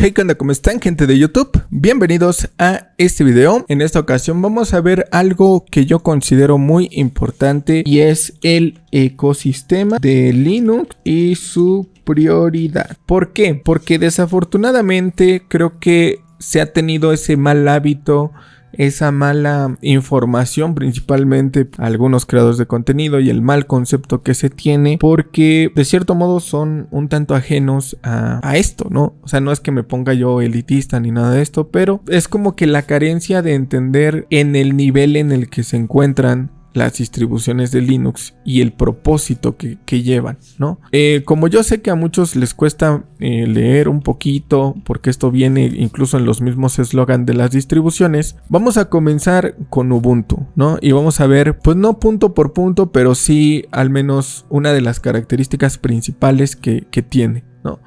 Hey, ¿qué onda? ¿Cómo están, gente de YouTube? Bienvenidos a este video. En esta ocasión vamos a ver algo que yo considero muy importante y es el ecosistema de Linux y su prioridad. ¿Por qué? Porque desafortunadamente creo que se ha tenido ese mal hábito, esa mala información, principalmente algunos creadores de contenido, y el mal concepto que se tiene, porque de cierto modo son un tanto ajenos a esto, ¿no? O sea, no es que me ponga yo elitista ni nada de esto, pero es como que la carencia de entender en el nivel en el que se encuentran las distribuciones de Linux y el propósito que llevan, ¿no? Como yo sé que a muchos les cuesta leer un poquito, porque esto viene incluso en los mismos eslogan de las distribuciones, vamos a comenzar con Ubuntu, ¿no? Y vamos a ver, pues no punto por punto, pero sí al menos una de las características principales que tiene, ¿no?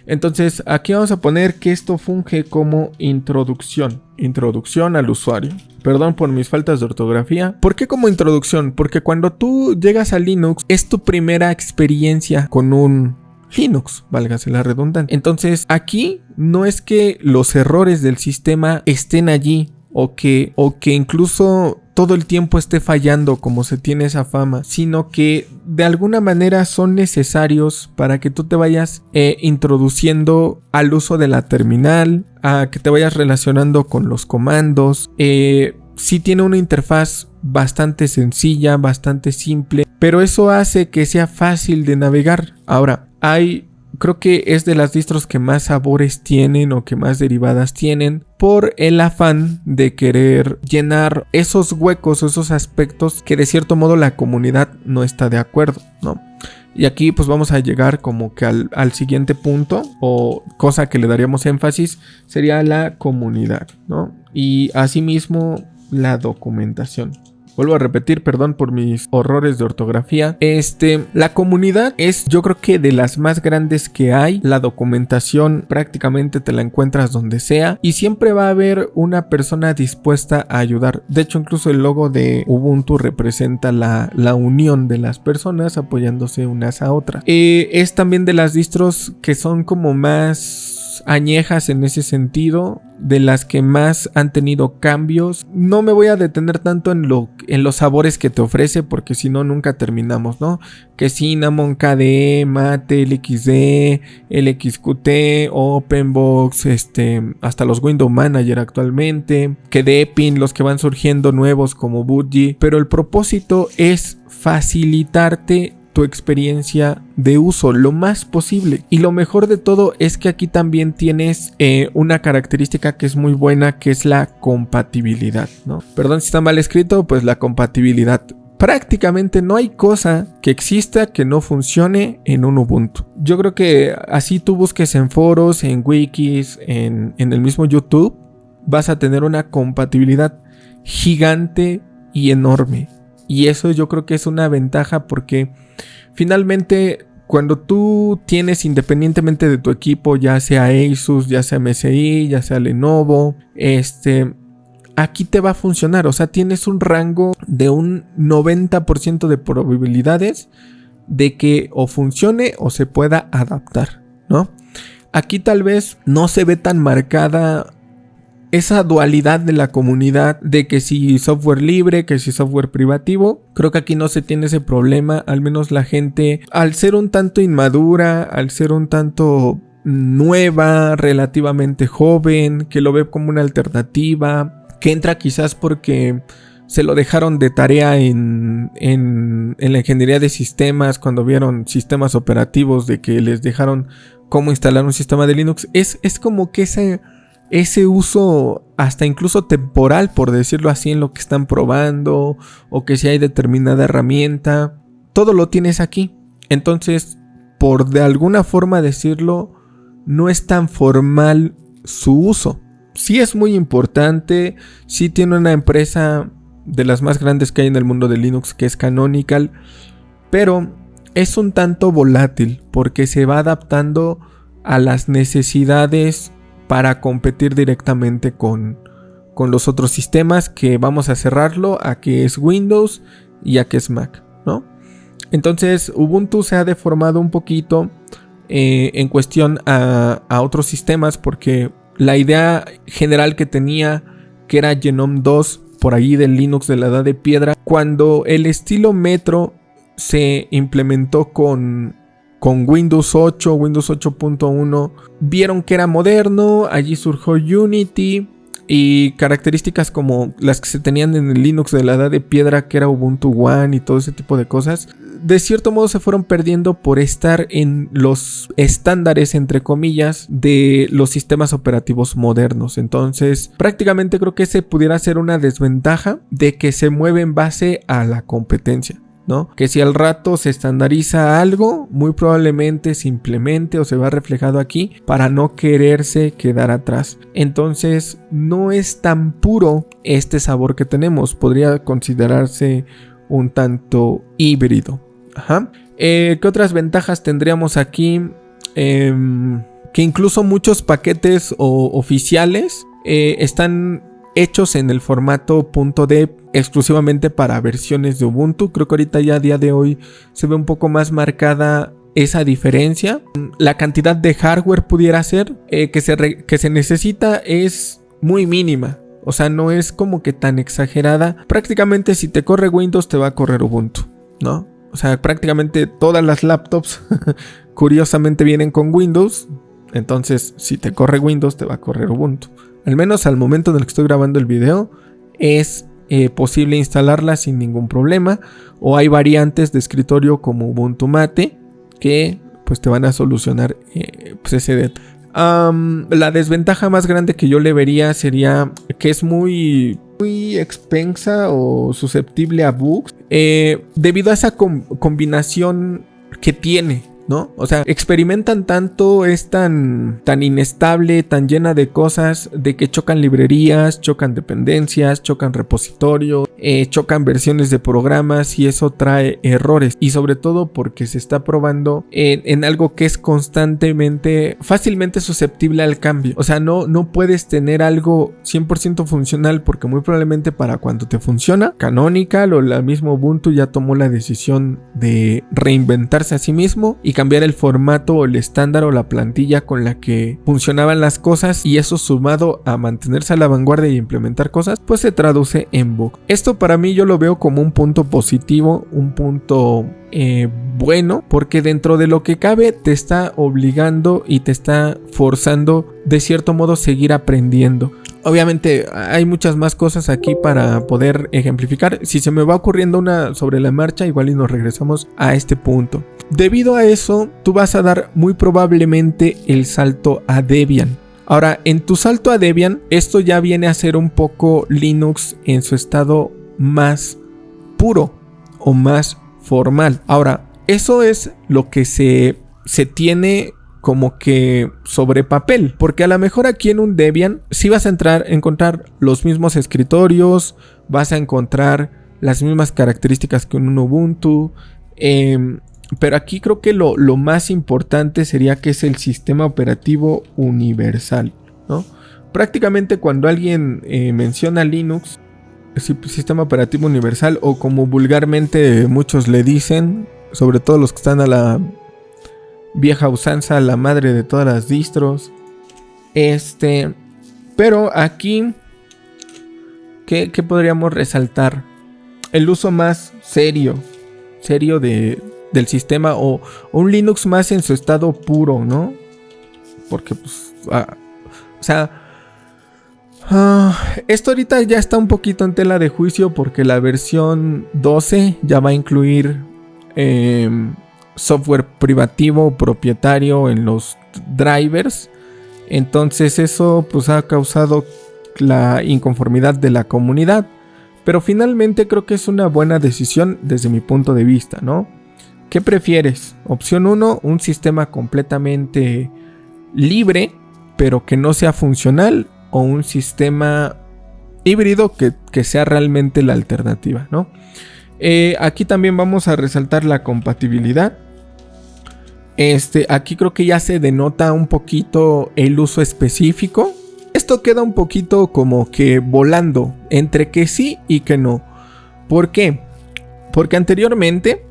Entonces aquí vamos a poner que esto funge como introducción al usuario. Perdón por mis faltas de ortografía. ¿Por qué como introducción? Porque cuando tú llegas a Linux es tu primera experiencia con un Linux, válgase la redundancia. Entonces aquí no es que los errores del sistema estén allí o que incluso todo el tiempo esté fallando como se tiene esa fama, sino que de alguna manera son necesarios para que tú te vayas introduciendo al uso de la terminal, a que te vayas relacionando con los comandos. Sí tiene una interfaz bastante sencilla, bastante simple, pero eso hace que sea fácil de navegar. Ahora, creo que es de las distros que más sabores tienen o que más derivadas tienen por el afán de querer llenar esos huecos, esos aspectos que de cierto modo la comunidad no está de acuerdo, ¿no? Y aquí pues vamos a llegar como que al siguiente punto, o cosa que le daríamos énfasis, sería la comunidad, ¿no? Y asimismo la documentación. Vuelvo a repetir, perdón por mis horrores de ortografía. La comunidad es, yo creo que de las más grandes que hay. La documentación prácticamente te la encuentras donde sea y siempre va a haber una persona dispuesta a ayudar. De hecho, incluso el logo de Ubuntu representa la unión de las personas apoyándose unas a otras. Es también de las distros que son como más añejas en ese sentido, de las que más han tenido cambios. No me voy a detener tanto en los sabores que te ofrece, porque si no nunca terminamos, ¿no? Que Cinnamon, KDE, Mate, LXD, LXQT, OpenBox, hasta los Window Manager actualmente, que Deepin, los que van surgiendo nuevos como Budgie, pero el propósito es facilitarte tu experiencia de uso lo más posible. Y lo mejor de todo es que aquí también tienes una característica que es muy buena, que es la compatibilidad, ¿no? Perdón si está mal escrito, pues la compatibilidad. Prácticamente no hay cosa que exista que no funcione en un Ubuntu. Yo creo que así tú busques en foros, en wikis, en el mismo YouTube, vas a tener una compatibilidad gigante y enorme. Y eso yo creo que es una ventaja, porque finalmente cuando tú tienes, independientemente de tu equipo, ya sea Asus, ya sea MSI, ya sea Lenovo, aquí te va a funcionar. O sea, tienes un rango de un 90% de probabilidades de que o funcione o se pueda adaptar, ¿no? Aquí tal vez no se ve tan marcada esa dualidad de la comunidad, de que si software libre, que si software privativo. Creo que aquí no se tiene ese problema. Al menos la gente, al ser un tanto inmadura, al ser un tanto nueva, relativamente joven, que lo ve como una alternativa, que entra quizás porque se lo dejaron de tarea en la ingeniería de sistemas, cuando vieron sistemas operativos, de que les dejaron cómo instalar un sistema de Linux. Es como que ese uso hasta incluso temporal, por decirlo así, en lo que están probando, o que si hay determinada herramienta, todo lo tienes aquí. Entonces, por de alguna forma decirlo, no es tan formal su uso. Sí es muy importante, sí tiene una empresa de las más grandes que hay en el mundo de Linux, que es Canonical, pero es un tanto volátil porque se va adaptando a las necesidades para competir directamente con los otros sistemas, que vamos a cerrarlo a que es Windows y a que es Mac, ¿no? Entonces Ubuntu se ha deformado un poquito en cuestión a otros sistemas, porque la idea general que tenía, que era Genome 2, por ahí del Linux de la Edad de Piedra, cuando el estilo Metro se implementó con Windows 8, Windows 8.1, vieron que era moderno, allí surgió Unity y características como las que se tenían en el Linux de la Edad de Piedra, que era Ubuntu One y todo ese tipo de cosas, de cierto modo se fueron perdiendo por estar en los estándares, entre comillas, de los sistemas operativos modernos. Entonces, prácticamente creo que ese pudiera ser una desventaja de que se mueve en base a la competencia, ¿no? Que si al rato se estandariza algo, muy probablemente se implemente o se va reflejado aquí para no quererse quedar atrás. Entonces, no es tan puro este sabor que tenemos. Podría considerarse un tanto híbrido. Ajá. ¿Qué otras ventajas tendríamos aquí? Que incluso muchos paquetes oficiales están hechos en el formato .deb exclusivamente para versiones de Ubuntu. Creo que ahorita ya a día de hoy se ve un poco más marcada esa diferencia. La cantidad de hardware pudiera ser que se necesita es muy mínima. O sea, no es como que tan exagerada. Prácticamente si te corre Windows te va a correr Ubuntu, ¿no? O sea, prácticamente todas las laptops curiosamente vienen con Windows. Entonces, si te corre Windows te va a correr Ubuntu. Al menos al momento en el que estoy grabando el video es posible instalarla sin ningún problema. O hay variantes de escritorio como Ubuntu Mate que pues te van a solucionar pues ese detalle. La desventaja más grande que yo le vería sería que es muy expensa o susceptible a bugs debido a esa combinación que tiene, ¿no? O sea, experimentan tanto, es tan inestable, tan llena de cosas, de que chocan librerías, chocan dependencias, chocan repositorios, chocan versiones de programas, y eso trae errores. Y sobre todo porque se está probando en algo que es fácilmente susceptible al cambio. O sea, no puedes tener algo 100% funcional, porque muy probablemente para cuando te funciona, Canonical o la misma Ubuntu ya tomó la decisión de reinventarse a sí mismo y cambiar el formato o el estándar o la plantilla con la que funcionaban las cosas, y eso sumado a mantenerse a la vanguardia y implementar cosas, pues se traduce en bug. Esto para mí yo lo veo como un punto positivo, un punto bueno, porque dentro de lo que cabe te está obligando y te está forzando de cierto modo seguir aprendiendo. Obviamente hay muchas más cosas aquí para poder ejemplificar. Si se me va ocurriendo una sobre la marcha, igual y nos regresamos a este punto. Debido a eso, tú vas a dar muy probablemente el salto a Debian. Ahora, en tu salto a Debian, esto ya viene a ser un poco Linux en su estado más puro o más formal. Ahora, eso es lo que se tiene como que sobre papel, porque a lo mejor aquí en un Debian sí vas a encontrar los mismos escritorios, vas a encontrar las mismas características que en un Ubuntu, pero aquí creo que lo más importante sería que es el sistema operativo universal, ¿no? Prácticamente cuando alguien menciona Linux, sistema operativo universal, o como vulgarmente muchos le dicen, sobre todo los que están a la vieja usanza, la madre de todas las distros. Pero aquí, ¿qué podríamos resaltar? El uso más serio del sistema, o un Linux más en su estado puro, ¿no? Porque pues, esto ahorita ya está un poquito en tela de juicio, porque la versión 12 ya va a incluir software privativo propietario en los drivers. Entonces eso pues ha causado la inconformidad de la comunidad, pero finalmente creo que es una buena decisión desde mi punto de vista, ¿no? ¿Qué prefieres? Opción 1, un sistema completamente libre pero que no sea funcional, o un sistema híbrido que sea realmente la alternativa, ¿no? Aquí también vamos a resaltar la compatibilidad. Aquí creo que ya se denota un poquito el uso específico. Esto queda un poquito como que volando entre que sí y que no. ¿Por qué? Porque anteriormente,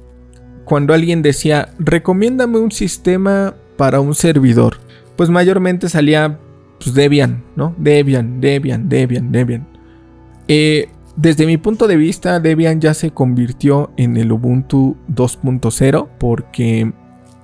cuando alguien decía, recomiéndame un sistema para un servidor, pues mayormente salía pues, Debian, ¿no? Debian. Desde mi punto de vista, Debian ya se convirtió en el Ubuntu 2.0 porque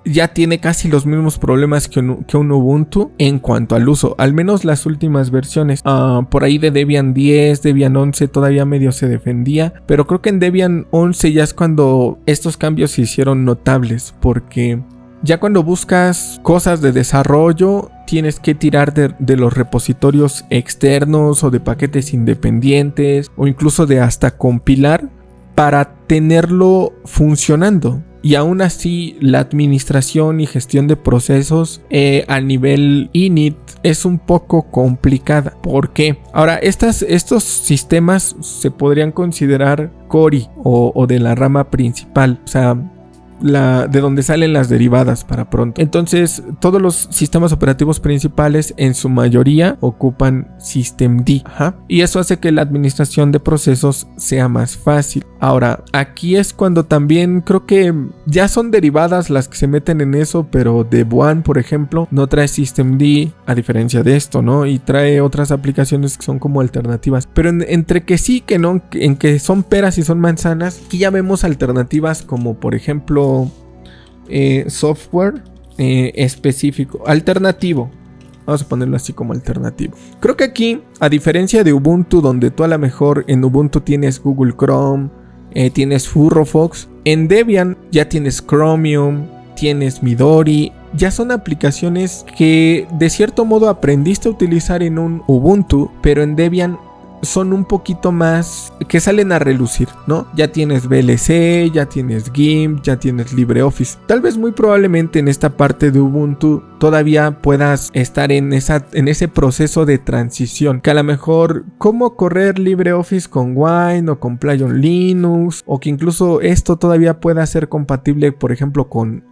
ya tiene casi los mismos problemas que un Ubuntu en cuanto al uso, al menos las últimas versiones. Por ahí de Debian 10, Debian 11 todavía medio se defendía, pero creo que en Debian 11 ya es cuando estos cambios se hicieron notables, porque ya cuando buscas cosas de desarrollo tienes que tirar de los repositorios externos o de paquetes independientes o incluso de hasta compilar para tenerlo funcionando. Y aún así la administración y gestión de procesos a nivel init es un poco complicada. ¿Por qué? Ahora, estos sistemas se podrían considerar core o de la rama principal. O sea, de donde salen las derivadas para pronto. Entonces, todos los sistemas operativos principales en su mayoría ocupan systemd. Y eso hace que la administración de procesos sea más fácil. Ahora, aquí es cuando también creo que ya son derivadas las que se meten en eso, pero Devuan, por ejemplo, no trae systemd a diferencia de esto, ¿no? Y trae otras aplicaciones que son como alternativas. Pero entre que sí, que no, en que son peras y son manzanas, aquí ya vemos alternativas como, por ejemplo, software específico, alternativo. Vamos a ponerlo así como alternativo. Creo que aquí, a diferencia de Ubuntu, donde tú a lo mejor en Ubuntu tienes Google Chrome, tienes Firefox, en Debian ya tienes Chromium, tienes Midori. Ya son aplicaciones que de cierto modo aprendiste a utilizar en un Ubuntu, pero en Debian son un poquito más que salen a relucir, ¿no? Ya tienes VLC, ya tienes GIMP, ya tienes LibreOffice. Tal vez muy probablemente en esta parte de Ubuntu todavía puedas estar en ese proceso de transición, que a lo mejor cómo correr LibreOffice con Wine o con Play-on Linux, o que incluso esto todavía pueda ser compatible, por ejemplo, con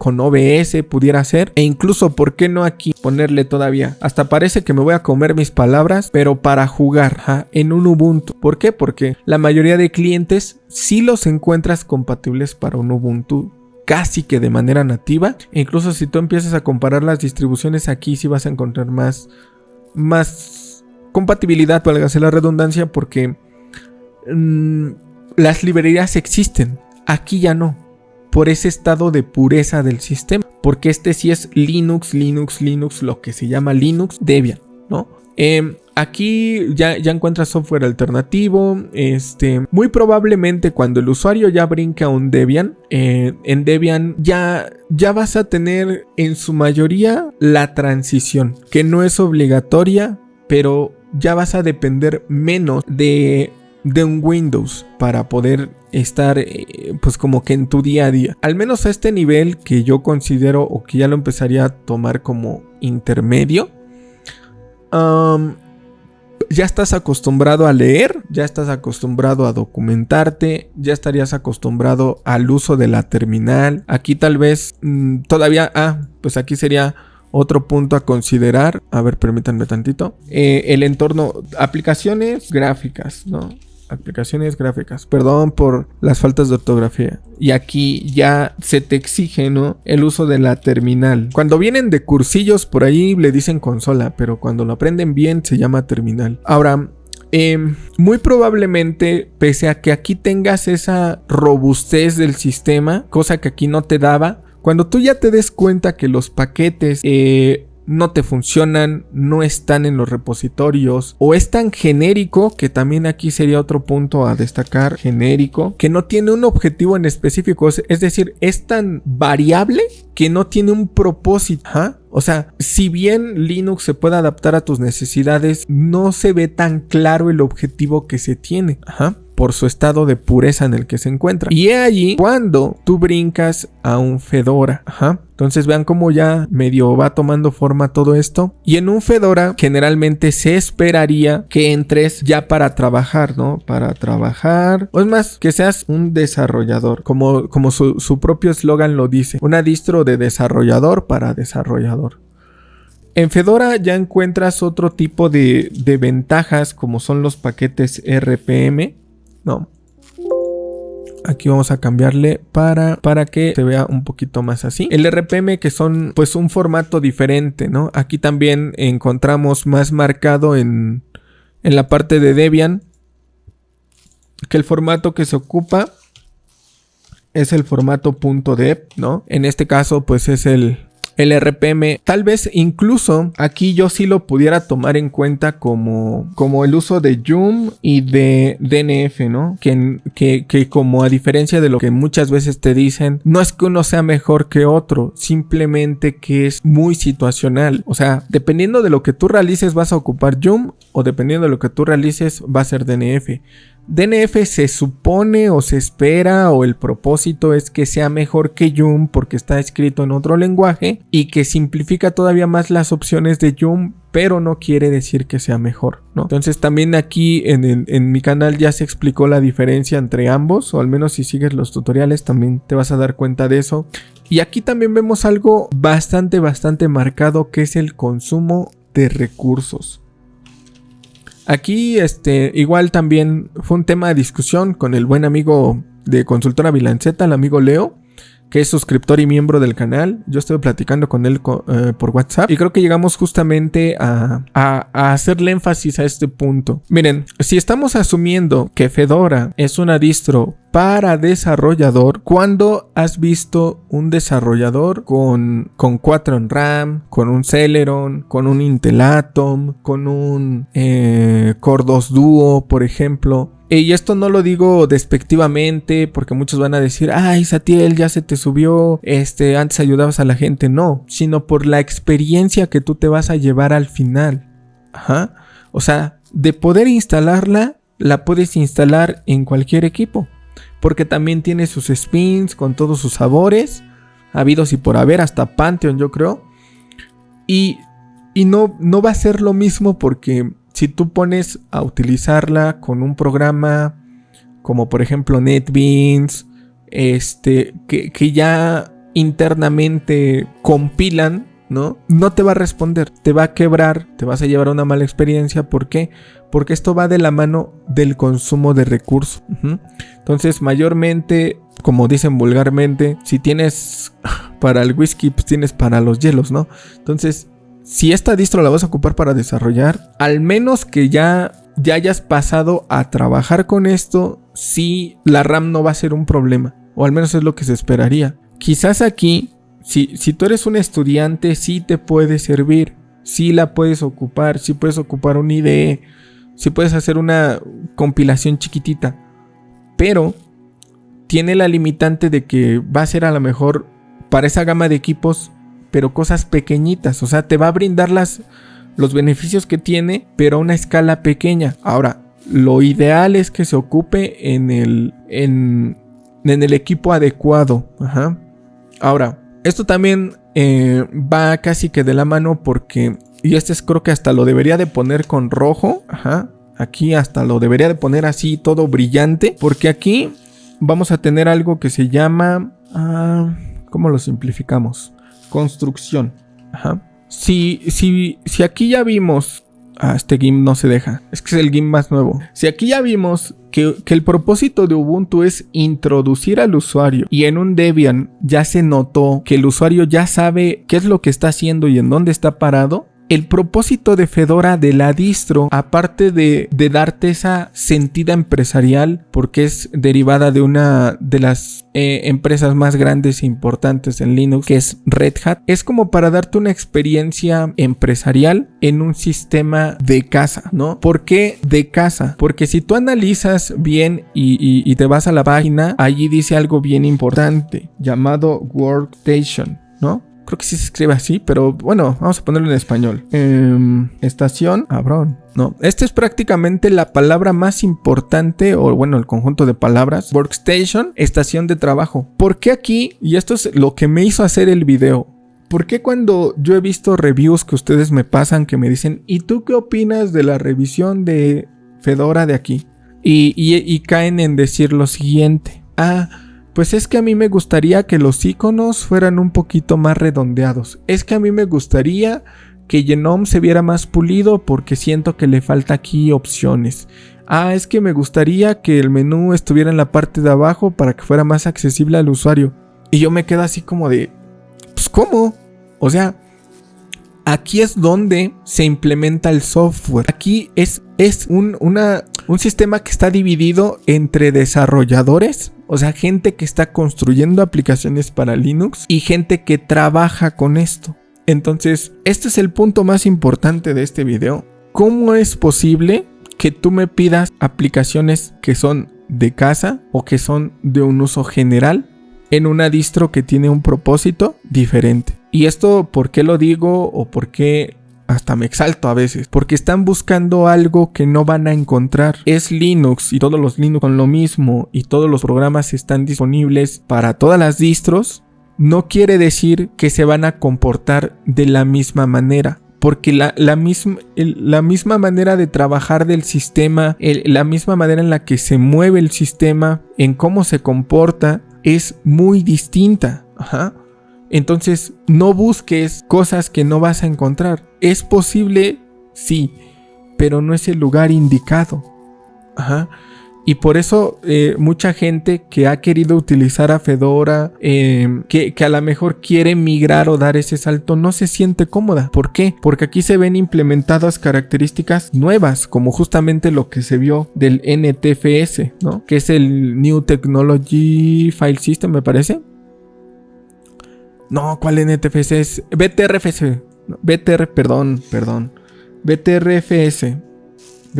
OBS pudiera ser, e incluso por qué no aquí ponerle todavía, hasta parece que me voy a comer mis palabras, pero para jugar en un Ubuntu. ¿Por qué? Porque la mayoría de clientes sí los encuentras compatibles para un Ubuntu casi que de manera nativa. E incluso si tú empiezas a comparar las distribuciones, aquí sí vas a encontrar más compatibilidad, válgase la redundancia, porque las librerías existen, aquí ya no, por ese estado de pureza del sistema, porque este sí es Linux, lo que se llama Linux Debian, ¿no? Aquí ya encuentras software alternativo. Muy probablemente cuando el usuario ya brinca a un Debian, en Debian ya vas a tener en su mayoría la transición, que no es obligatoria, pero ya vas a depender menos de un Windows para poder estar pues como que en tu día a día, al menos a este nivel que yo considero, o que ya lo empezaría a tomar como intermedio. Ya estás acostumbrado a leer, ya estás acostumbrado a documentarte, ya estarías acostumbrado al uso de la terminal. Aquí tal vez todavía, pues aquí sería otro punto a considerar. A ver, permítanme tantito. El entorno, aplicaciones gráficas, ¿no? Aplicaciones gráficas. Perdón por las faltas de ortografía. Y aquí ya se te exige, ¿no?, el uso de la terminal. Cuando vienen de cursillos por ahí le dicen consola, pero cuando lo aprenden bien se llama terminal. Ahora, muy probablemente, pese a que aquí tengas esa robustez del sistema, cosa que aquí no te daba, cuando tú ya te des cuenta que los paquetes no te funcionan, no están en los repositorios, o es tan genérico, que también aquí sería otro punto a destacar, genérico, que no tiene un objetivo en específico, es decir, es tan variable que no tiene un propósito. O sea, si bien Linux se puede adaptar a tus necesidades, no se ve tan claro el objetivo que se tiene. Por su estado de pureza en el que se encuentra. Y es allí cuando tú brincas a un Fedora. Entonces vean cómo ya medio va tomando forma todo esto. Y en un Fedora generalmente se esperaría que entres ya para trabajar, ¿no? Para trabajar. O es más, que seas un desarrollador. Como su propio eslogan lo dice. Una distro de desarrollador para desarrollador. En Fedora ya encuentras otro tipo de ventajas, como son los paquetes RPM. No. Aquí vamos a cambiarle para que se vea un poquito más así. El RPM, que son pues un formato diferente, ¿no? Aquí también encontramos más marcado en la parte de Debian que el formato que se ocupa es el formato .deb, ¿no? En este caso pues es el RPM. Tal vez incluso aquí yo sí lo pudiera tomar en cuenta como el uso de Yum y de DNF, ¿no? Que como a diferencia de lo que muchas veces te dicen, no es que uno sea mejor que otro, simplemente que es muy situacional. O sea, dependiendo de lo que tú realices vas a ocupar Yum, o dependiendo de lo que tú realices va a ser DNF. DNF se supone o se espera, o el propósito es que sea mejor que Yum porque está escrito en otro lenguaje y que simplifica todavía más las opciones de Yum, pero no quiere decir que sea mejor, ¿no? Entonces también aquí en mi canal ya se explicó la diferencia entre ambos, o al menos si sigues los tutoriales también te vas a dar cuenta de eso. Y aquí también vemos algo bastante marcado, que es el consumo de recursos. Aquí igual también fue un tema de discusión con el buen amigo de Consultora Bilanceta, el amigo Leo, que es suscriptor y miembro del canal. Yo estuve platicando con él por WhatsApp y creo que llegamos justamente a hacerle énfasis a este punto. Miren, si estamos asumiendo que Fedora es una distro para desarrollador, ¿cuándo has visto un desarrollador con 4 en RAM, con un Celeron, con un Intel Atom, con un Core 2 Duo, por ejemplo? Y esto no lo digo despectivamente porque muchos van a decir, ay, Satiel, ya se te subió, antes ayudabas a la gente. No, sino por la experiencia que tú te vas a llevar al final. Ajá. O sea, de poder instalarla, la puedes instalar en cualquier equipo, porque también tiene sus spins con todos sus sabores, habidos y por haber, hasta Pantheon yo creo. Y no va a ser lo mismo, porque si tú pones a utilizarla con un programa como por ejemplo NetBeans, que ya internamente compilan, ¿no? No te va a responder, te va a quebrar, te vas a llevar una mala experiencia. ¿Por qué? Porque esto va de la mano del consumo de recursos. Entonces, mayormente, como dicen vulgarmente, si tienes para el whisky, pues tienes para los hielos, ¿no? Entonces, si esta distro la vas a ocupar para desarrollar, al menos que ya hayas pasado a trabajar con esto, sí, la RAM no va a ser un problema, o al menos es lo que se esperaría. Quizás aquí, si tú eres un estudiante, sí te puede servir, sí la puedes ocupar, sí puedes ocupar un IDE, sí puedes hacer una compilación chiquitita, pero tiene la limitante de que va a ser a lo mejor para esa gama de equipos, pero cosas pequeñitas. O sea, te va a brindar los beneficios que tiene, pero a una escala pequeña. Ahora, lo ideal es que se ocupe en el equipo adecuado. Ajá. Ahora, esto también va casi que de la mano, porque, y creo que hasta lo debería de poner con rojo. Ajá. Aquí hasta lo debería de poner así todo brillante, porque aquí vamos a tener algo que se llama, ¿cómo lo simplificamos? Construcción. Ajá. Si aquí ya vimos, este GIMP no se deja, es que es el GIMP más nuevo. Si aquí ya vimos que el propósito de Ubuntu es introducir al usuario, y en un Debian ya se notó que el usuario ya sabe qué es lo que está haciendo y en dónde está parado, el propósito de Fedora, de la distro, aparte de darte esa sentida empresarial, porque es derivada de una de las empresas más grandes e importantes en Linux, que es Red Hat, es como para darte una experiencia empresarial en un sistema de casa, ¿no? ¿Por qué de casa? Porque si tú analizas bien y te vas a la página, allí dice algo bien importante, llamado Workstation, ¿no? Creo que sí se escribe así, pero bueno, vamos a ponerlo en español. Estación, cabrón. No, esta es prácticamente la palabra más importante, o bueno, el conjunto de palabras. Workstation, estación de trabajo. ¿Por qué aquí? Y esto es lo que me hizo hacer el video. ¿Por qué cuando yo he visto reviews que ustedes me pasan, que me dicen, ¿y tú qué opinas de la revisión de Fedora de aquí? Y caen en decir lo siguiente. Pues es que a mí me gustaría que los iconos fueran un poquito más redondeados. Es que a mí me gustaría que Genome se viera más pulido porque siento que le falta aquí opciones. Es que me gustaría que el menú estuviera en la parte de abajo para que fuera más accesible al usuario. Y yo me quedo así como de, pues ¿cómo? O sea, aquí es donde se implementa el software. Aquí es un sistema que está dividido entre desarrolladores, o sea, gente que está construyendo aplicaciones para Linux y gente que trabaja con esto. Entonces, este es el punto más importante de este video. ¿Cómo es posible que tú me pidas aplicaciones que son de casa o que son de un uso general en una distro que tiene un propósito diferente? Y esto, ¿por qué lo digo? O ¿por qué hasta me exalto a veces? Porque están buscando algo que no van a encontrar. Es Linux y todos los Linux son lo mismo y todos los programas están disponibles para todas las distros. No quiere decir que se van a comportar de la misma manera. Porque la misma manera de trabajar del sistema, la misma manera en la que se mueve el sistema, en cómo se comporta, es muy distinta. Entonces, no busques cosas que no vas a encontrar. ¿Es posible? Sí, pero no es el lugar indicado. Y por eso mucha gente que ha querido utilizar a Fedora, que a lo mejor quiere migrar o dar ese salto, no se siente cómoda. ¿Por qué? Porque aquí se ven implementadas características nuevas, como justamente lo que se vio del NTFS, ¿no? Que es el New Technology File System, me parece. No, ¿cuál NTFS es? BTRFS.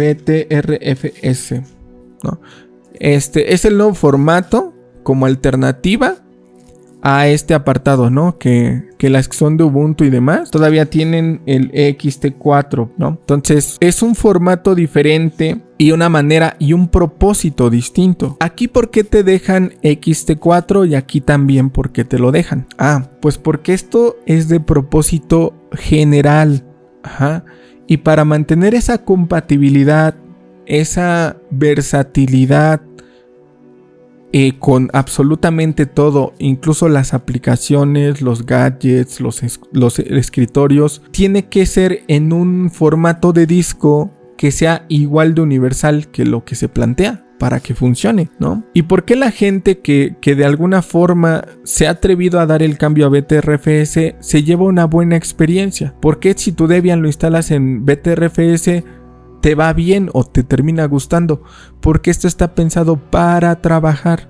BTRFS. ¿No? Este es el nuevo formato como alternativa a este apartado, ¿no? Que las que son de Ubuntu y demás todavía tienen el ext4, ¿no? Entonces es un formato diferente y una manera y un propósito distinto. Aquí, ¿por qué te dejan ext4 y aquí también por qué te lo dejan? Pues porque esto es de propósito general. Y para mantener esa compatibilidad, esa versatilidad con absolutamente todo, incluso las aplicaciones, los gadgets, los escritorios, tiene que ser en un formato de disco que sea igual de universal que lo que se plantea para que funcione, ¿no? ¿Y por qué la gente que de alguna forma se ha atrevido a dar el cambio a BTRFS se lleva una buena experiencia? ¿Por qué si tu Debian lo instalas en BTRFS te va bien o te termina gustando? Porque esto está pensado para trabajar.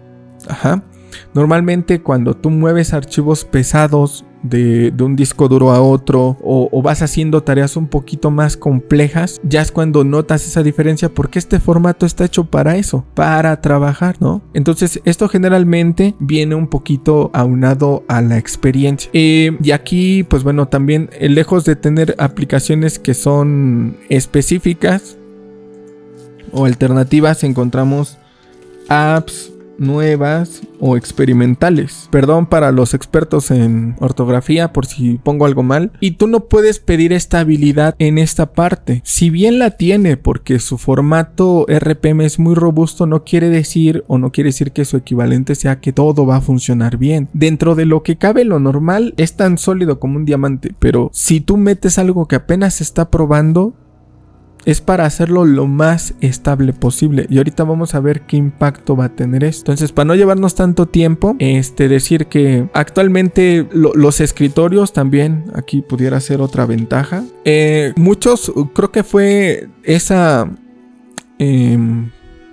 Normalmente cuando tú mueves archivos pesados de un disco duro a otro o vas haciendo tareas un poquito más complejas, ya es cuando notas esa diferencia, porque este formato está hecho para eso, para trabajar, ¿no? Entonces esto generalmente viene un poquito aunado a la experiencia. Y aquí, pues bueno, también lejos de tener aplicaciones que son específicas o alternativas, encontramos apps nuevas o experimentales. Perdón para los expertos en ortografía por si pongo algo mal. Y tú no puedes pedir esta habilidad en esta parte. Si bien la tiene porque su formato RPM es muy robusto, no quiere decir que su equivalente sea que todo va a funcionar bien. Dentro de lo que cabe, lo normal es tan sólido como un diamante. Pero si tú metes algo que apenas se está probando, es para hacerlo lo más estable posible. Y ahorita vamos a ver qué impacto va a tener esto. Entonces, para no llevarnos tanto tiempo, decir que actualmente los escritorios también aquí pudiera ser otra ventaja. Muchos, creo que fue esa...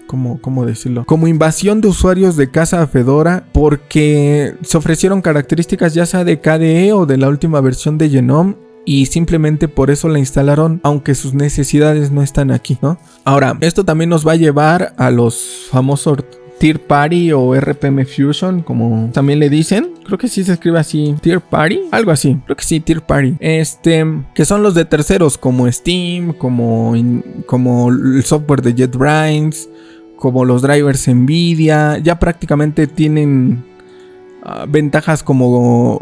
¿Cómo decirlo? Como invasión de usuarios de casa a Fedora, porque se ofrecieron características ya sea de KDE o de la última versión de Genome, y simplemente por eso la instalaron, aunque sus necesidades no están aquí, ¿no? Ahora, esto también nos va a llevar a los famosos Third Party o RPM Fusion, como también le dicen. Creo que sí se escribe así, Third Party, algo así. Creo que sí, Third Party. Que son los de terceros, como Steam, como el software de JetBrains, como los drivers Nvidia. Ya prácticamente tienen ventajas como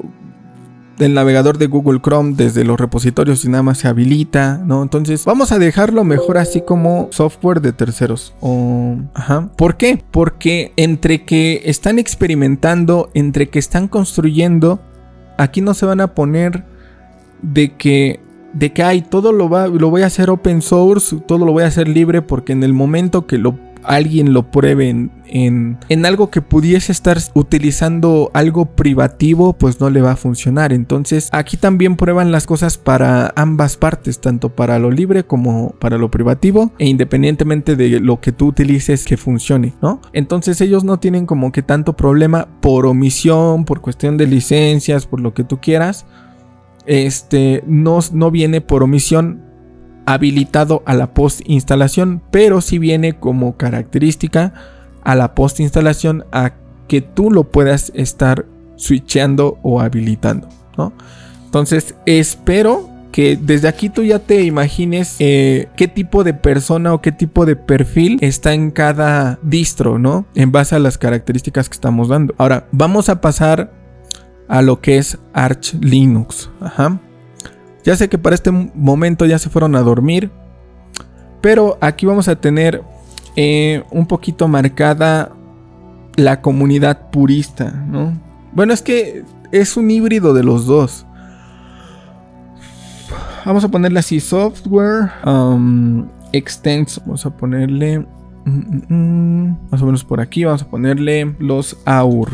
del navegador de Google Chrome desde los repositorios y nada más se habilita, ¿no? Entonces vamos a dejarlo mejor así como software de terceros. ¿Por qué? Porque entre que están experimentando, entre que están construyendo, aquí no se van a poner de que que todo lo voy a hacer open source, todo lo voy a hacer libre, porque en el momento que alguien lo pruebe en algo que pudiese estar utilizando algo privativo, pues no le va a funcionar. Entonces aquí también prueban las cosas para ambas partes, tanto para lo libre como para lo privativo, e independientemente de lo que tú utilices que funcione, ¿no? Entonces ellos no tienen como que tanto problema por omisión, por cuestión de licencias, por lo que tú quieras. No viene por omisión habilitado a la post instalación, pero sí viene como característica a la post instalación a que tú lo puedas estar switchando o habilitando, ¿no? Entonces espero que desde aquí tú ya te imagines qué tipo de persona o qué tipo de perfil está en cada distro, ¿no? En base a las características que estamos dando. Ahora vamos a pasar a lo que es Arch Linux. Ya sé que para este momento ya se fueron a dormir, pero aquí vamos a tener un poquito marcada la comunidad purista, ¿no? Bueno, es que es un híbrido de los dos. Vamos a ponerle así: software extenso. Vamos a ponerle más o menos por aquí. Vamos a ponerle los AUR,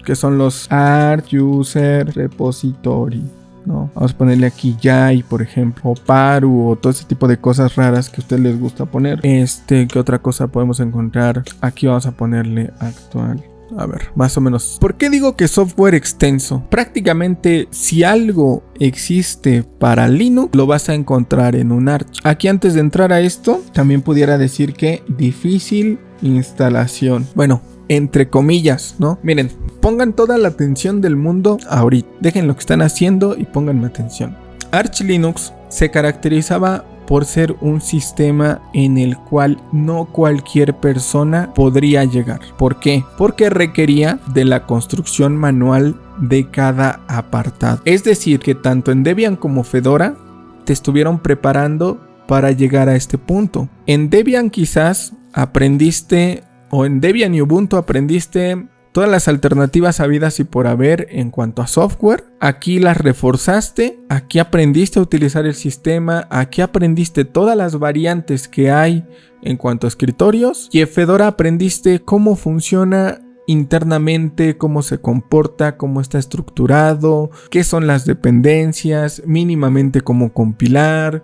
que son los Arch User Repository, ¿no? Vamos a ponerle aquí Yay, por ejemplo, o Paru, o todo ese tipo de cosas raras que a ustedes les gusta poner. ¿Qué otra cosa podemos encontrar? Aquí vamos a ponerle actual. A ver, más o menos. ¿Por qué digo que software extenso? Prácticamente si algo existe para Linux, lo vas a encontrar en un Arch. Aquí, antes de entrar a esto, también pudiera decir que difícil instalación. Bueno, entre comillas, ¿no? Miren, pongan toda la atención del mundo ahorita. Dejen lo que están haciendo y pónganme atención. Arch Linux se caracterizaba por ser un sistema en el cual no cualquier persona podría llegar. ¿Por qué? Porque requería de la construcción manual de cada apartado. Es decir, que tanto en Debian como Fedora te estuvieron preparando para llegar a este punto. En Debian quizás aprendiste, o en Debian y Ubuntu aprendiste todas las alternativas habidas y por haber en cuanto a software. Aquí las reforzaste, aquí aprendiste a utilizar el sistema, aquí aprendiste todas las variantes que hay en cuanto a escritorios, y en Fedora aprendiste cómo funciona internamente, cómo se comporta, cómo está estructurado, qué son las dependencias, mínimamente cómo compilar,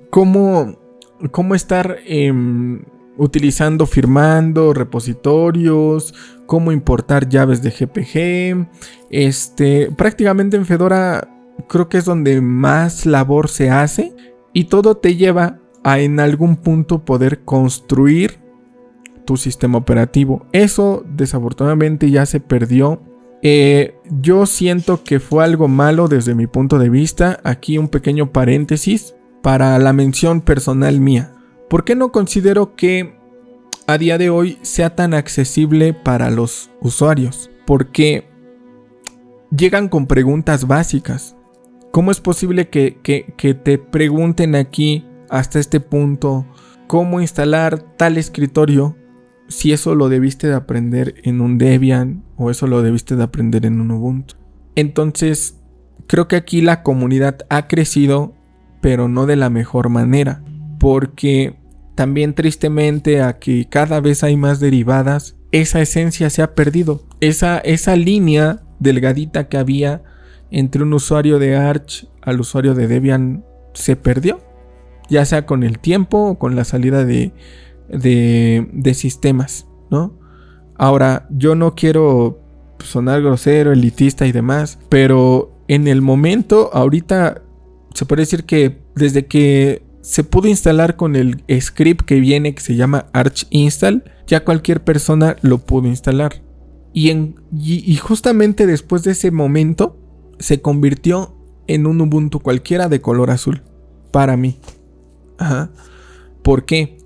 cómo estar utilizando, firmando repositorios, cómo importar llaves de GPG. Prácticamente en Fedora creo que es donde más labor se hace, y todo te lleva a en algún punto poder construir tu sistema operativo. Eso desafortunadamente ya se perdió. Yo siento que fue algo malo desde mi punto de vista. Aquí un pequeño paréntesis para la mención personal mía. ¿Por qué no considero que a día de hoy sea tan accesible para los usuarios? Porque llegan con preguntas básicas. ¿Cómo es posible que te pregunten aquí hasta este punto cómo instalar tal escritorio, si eso lo debiste de aprender en un Debian o eso lo debiste de aprender en un Ubuntu? Entonces creo que aquí la comunidad ha crecido, pero no de la mejor manera, porque también tristemente a que cada vez hay más derivadas, esa esencia se ha perdido. Esa línea delgadita que había entre un usuario de Arch al usuario de Debian se perdió, ya sea con el tiempo o con la salida de sistemas, ¿no? Ahora, yo no quiero sonar grosero, elitista y demás, pero en el momento, ahorita, se puede decir que desde que se pudo instalar con el script que viene, que se llama Arch Install, ya cualquier persona lo pudo instalar. Y justamente después de ese momento se convirtió en un Ubuntu cualquiera de color azul para mí. ¿Por qué?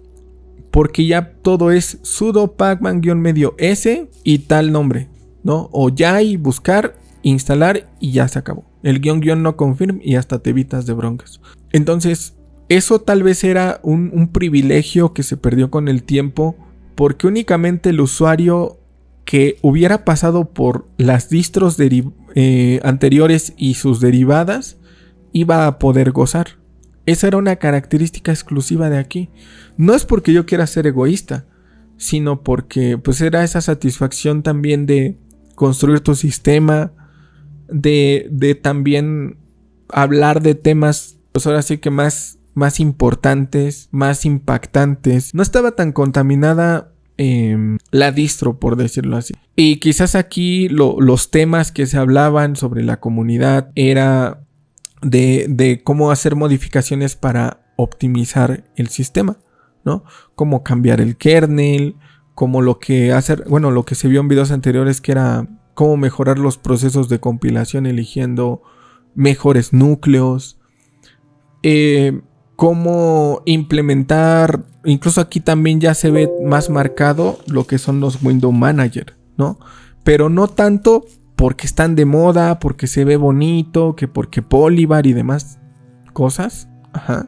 Porque ya todo es sudo pacman-s y tal nombre, ¿no? O ya y buscar, instalar y ya se acabó. El guión no confirm y hasta te evitas de broncas. Entonces, eso tal vez era un privilegio que se perdió con el tiempo, porque únicamente el usuario que hubiera pasado por las distros anteriores y sus derivadas iba a poder gozar. Esa era una característica exclusiva de aquí. No es porque yo quiera ser egoísta, sino porque pues era esa satisfacción también de construir tu sistema, de también hablar de temas, pues ahora sí que más importantes, más impactantes. No estaba tan contaminada la distro, por decirlo así. Y quizás aquí los temas que se hablaban sobre la comunidad era de cómo hacer modificaciones para optimizar el sistema, ¿no? Cómo cambiar el kernel, cómo lo que se vio en videos anteriores, que era cómo mejorar los procesos de compilación eligiendo mejores núcleos, cómo implementar, incluso aquí también ya se ve más marcado lo que son los Window Manager, ¿no? Pero no tanto porque están de moda, porque se ve bonito, que porque Polybar y demás cosas,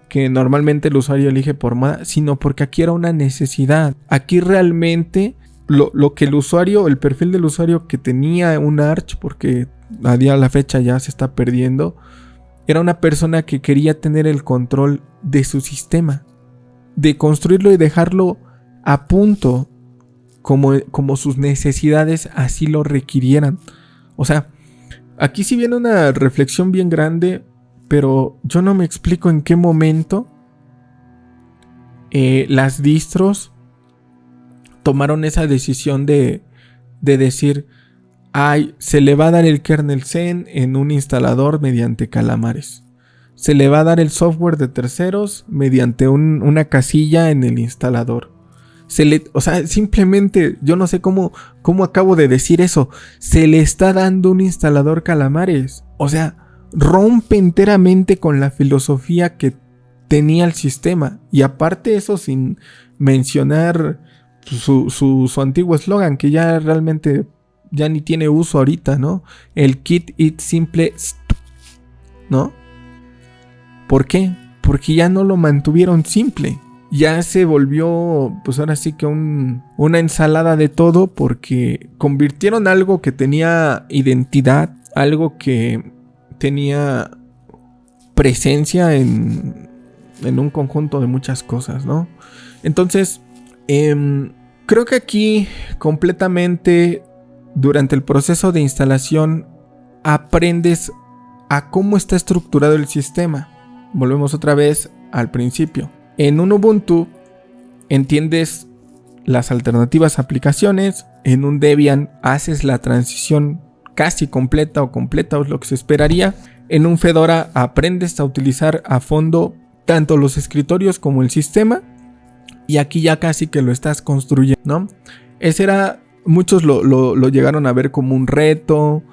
que normalmente el usuario elige por moda, sino porque aquí era una necesidad. Aquí realmente lo que el usuario, el perfil del usuario que tenía un Arch, porque a día de la fecha ya se está perdiendo, era una persona que quería tener el control de su sistema, de construirlo y dejarlo a punto como sus necesidades así lo requirieran. O sea, aquí sí viene una reflexión bien grande, pero yo no me explico en qué momento las distros tomaron esa decisión de decir, se le va a dar el kernel Zen en un instalador mediante calamares. Se le va a dar el software de terceros mediante una casilla en el instalador. O sea, simplemente, yo no sé cómo acabo de decir eso. Se le está dando un instalador calamares. O sea, rompe enteramente con la filosofía que tenía el sistema. Y aparte eso sin mencionar su antiguo eslogan, que ya realmente ya ni tiene uso ahorita, ¿no? El Keep It Simple, ¿no? ¿Por qué? Porque ya no lo mantuvieron simple. Ya se volvió, pues ahora sí que una ensalada de todo, porque convirtieron algo que tenía identidad, algo que tenía presencia en un conjunto de muchas cosas, ¿no? Entonces, creo que aquí completamente durante el proceso de instalación aprendes a cómo está estructurado el sistema. Volvemos otra vez al principio. En un Ubuntu entiendes las alternativas aplicaciones. En un Debian haces la transición casi completa es lo que se esperaría. En un Fedora aprendes a utilizar a fondo tanto los escritorios como el sistema. Y aquí ya casi que lo estás construyendo, ¿no? Ese era, muchos lo llegaron a ver como un reto.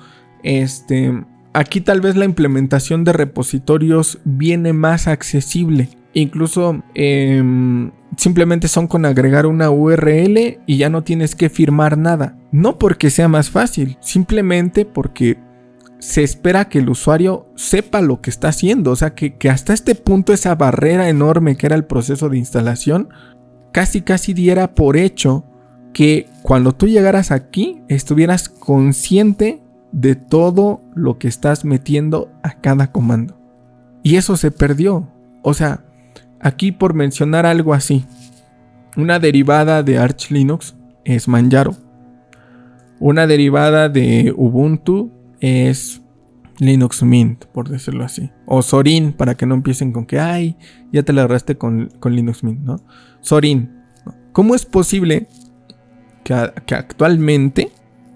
Aquí tal vez la implementación de repositorios viene más accesible. Incluso simplemente son con agregar una URL y ya no tienes que firmar nada. No porque sea más fácil, simplemente porque se espera que el usuario sepa lo que está haciendo. O sea, que hasta este punto esa barrera enorme que era el proceso de instalación casi diera por hecho que cuando tú llegaras aquí estuvieras consciente de todo lo que estás metiendo a cada comando. Y eso se perdió. O sea, aquí por mencionar algo así, una derivada de Arch Linux es Manjaro. Una derivada de Ubuntu es Linux Mint, por decirlo así. O Zorin, para que no empiecen con que, ya te la agarraste con Linux Mint, ¿no? Zorin. ¿Cómo es posible que actualmente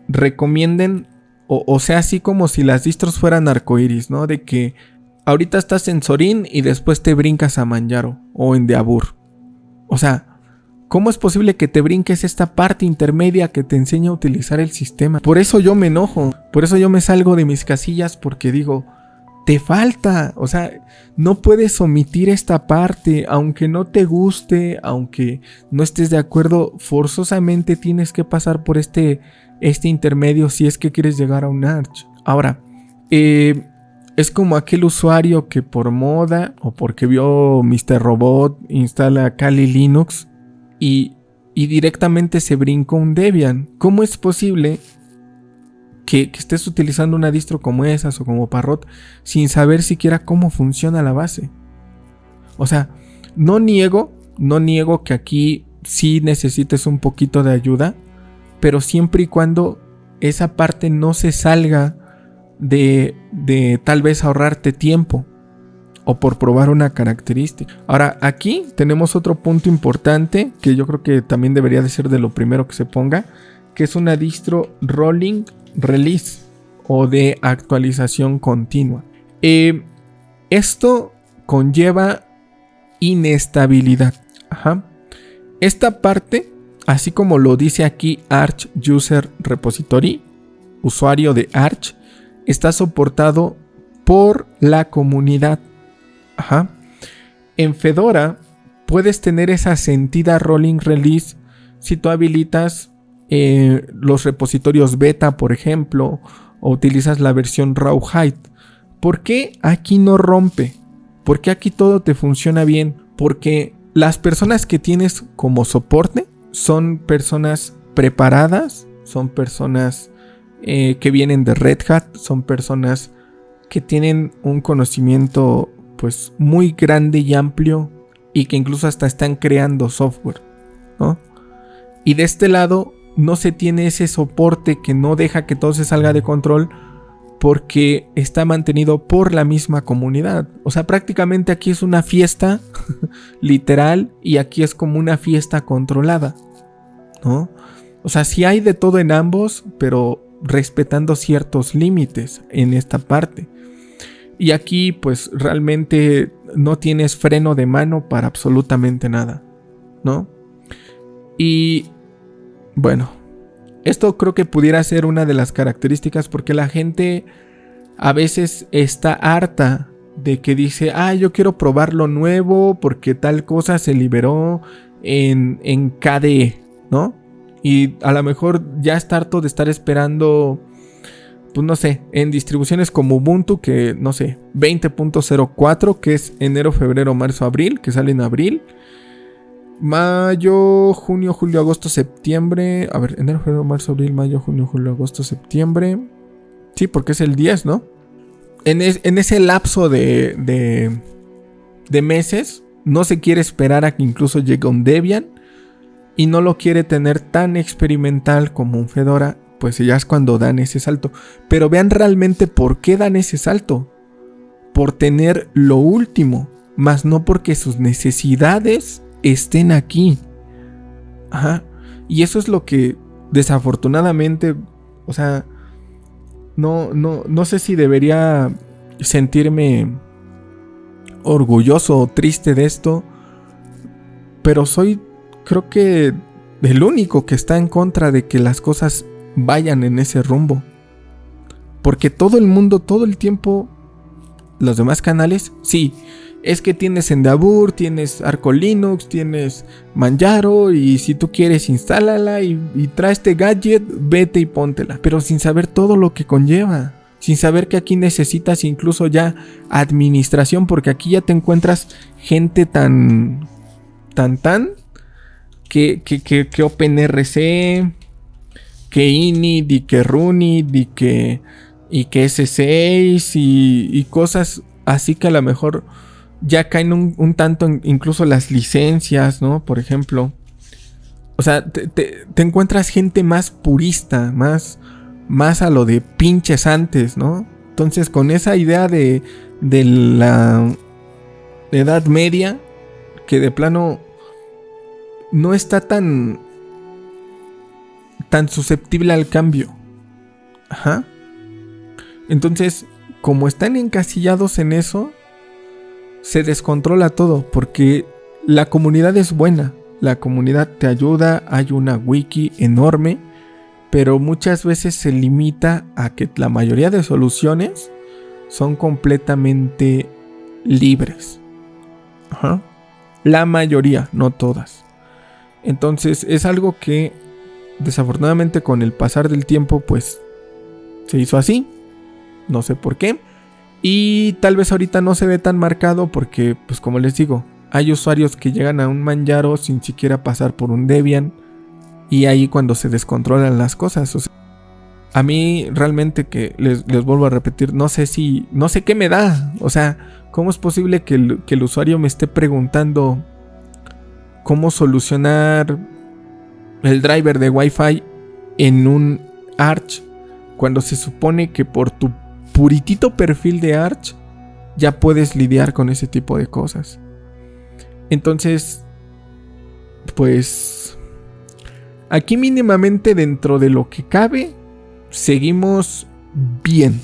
recomienden, o sea, así como si las distros fueran arcoiris, ¿no? De que ahorita estás en Zorin y después te brincas a Manjaro o en Deabur. O sea, ¿cómo es posible que te brinques esta parte intermedia que te enseña a utilizar el sistema? Por eso yo me enojo, por eso yo me salgo de mis casillas, porque digo, te falta, o sea, no puedes omitir esta parte, aunque no te guste, aunque no estés de acuerdo, forzosamente tienes que pasar por este intermedio si es que quieres llegar a un Arch. Ahora, es como aquel usuario que por moda o porque vio Mr. Robot instala Kali Linux y directamente se brincó un Debian. ¿Cómo es posible que estés utilizando una distro como esas o como Parrot sin saber siquiera cómo funciona la base. O sea, no niego que aquí sí necesites un poquito de ayuda, pero siempre y cuando esa parte no se salga de tal vez ahorrarte tiempo o por probar una característica. Ahora, aquí tenemos otro punto importante que yo creo que también debería de ser de lo primero que se ponga, que es una distro rolling release o de actualización continua. Esto conlleva inestabilidad. Ajá. Esta parte, así como lo dice aquí Arch User Repository, usuario de Arch, está soportado por la comunidad. Ajá. En Fedora puedes tener esa sentida rolling release si tú habilitas los repositorios beta, por ejemplo, o utilizas la versión Rawhide. ¿Por qué aquí no rompe? ¿Por qué aquí todo te funciona bien? Porque las personas que tienes como soporte son personas preparadas, son personas que vienen de Red Hat, son personas que tienen un conocimiento pues muy grande y amplio y que incluso hasta están creando software, ¿no? Y de este lado no se tiene ese soporte que no deja que todo se salga de control porque está mantenido por la misma comunidad. O sea, prácticamente aquí es una fiesta literal y aquí es como una fiesta controlada, ¿no? O sea, sí hay de todo en ambos, pero respetando ciertos límites en esta parte. Y aquí pues realmente no tienes freno de mano para absolutamente nada, ¿no? Y bueno, esto creo que pudiera ser una de las características porque la gente a veces está harta de que dice, yo quiero probar lo nuevo porque tal cosa se liberó en KDE, ¿no? Y a lo mejor ya está harto de estar esperando, pues no sé, en distribuciones como Ubuntu, que no sé, 20.04, que es enero, febrero, marzo, abril, que sale en abril. Mayo, junio, julio, agosto, septiembre. A ver, enero, febrero, marzo, abril, mayo, junio, julio, agosto, septiembre. Sí, porque es el 10, ¿no? En ese lapso de meses, no se quiere esperar a que incluso llegue un Debian. Y no lo quiere tener tan experimental como un Fedora. Pues ya es cuando dan ese salto. Pero vean realmente por qué dan ese salto. Por tener lo último. Más no porque sus necesidades estén aquí. Ajá. Y eso es lo que desafortunadamente, o sea, no sé si debería sentirme orgulloso o triste de esto, pero soy, creo que, el único que está en contra de que las cosas vayan en ese rumbo. Porque todo el mundo, todo el tiempo, los demás canales, sí, es que tienes Endeavour, tienes Arco Linux, tienes Manjaro, y si tú quieres instálala y trae este gadget, vete y póntela. Pero sin saber todo lo que conlleva, sin saber que aquí necesitas incluso ya administración, porque aquí ya te encuentras gente tan que OpenRC, que init y que runit y que S6 y cosas así que a lo mejor ya caen un tanto incluso las licencias, ¿no? Por ejemplo. O sea, te encuentras gente más purista, más a lo de pinches antes, ¿no? Entonces, con esa idea de la Edad Media, que de plano no está tan susceptible al cambio. Ajá. Entonces, como están encasillados en eso, se descontrola todo, porque la comunidad es buena, la comunidad te ayuda, hay una wiki enorme, pero muchas veces se limita a que la mayoría de soluciones son completamente libres. Ajá. La mayoría, no todas. Entonces es algo que desafortunadamente con el pasar del tiempo pues se hizo así, no sé por qué. Y tal vez ahorita no se ve tan marcado porque, pues como les digo, hay usuarios que llegan a un Manjaro sin siquiera pasar por un Debian. Y ahí cuando se descontrolan las cosas. O sea, a mí realmente que les vuelvo a repetir, no sé qué me da. O sea, ¿cómo es posible que el usuario me esté preguntando cómo solucionar el driver de Wi-Fi en un Arch, cuando se supone que por tu puritito perfil de Arch ya puedes lidiar con ese tipo de cosas? Entonces, pues aquí mínimamente dentro de lo que cabe seguimos bien.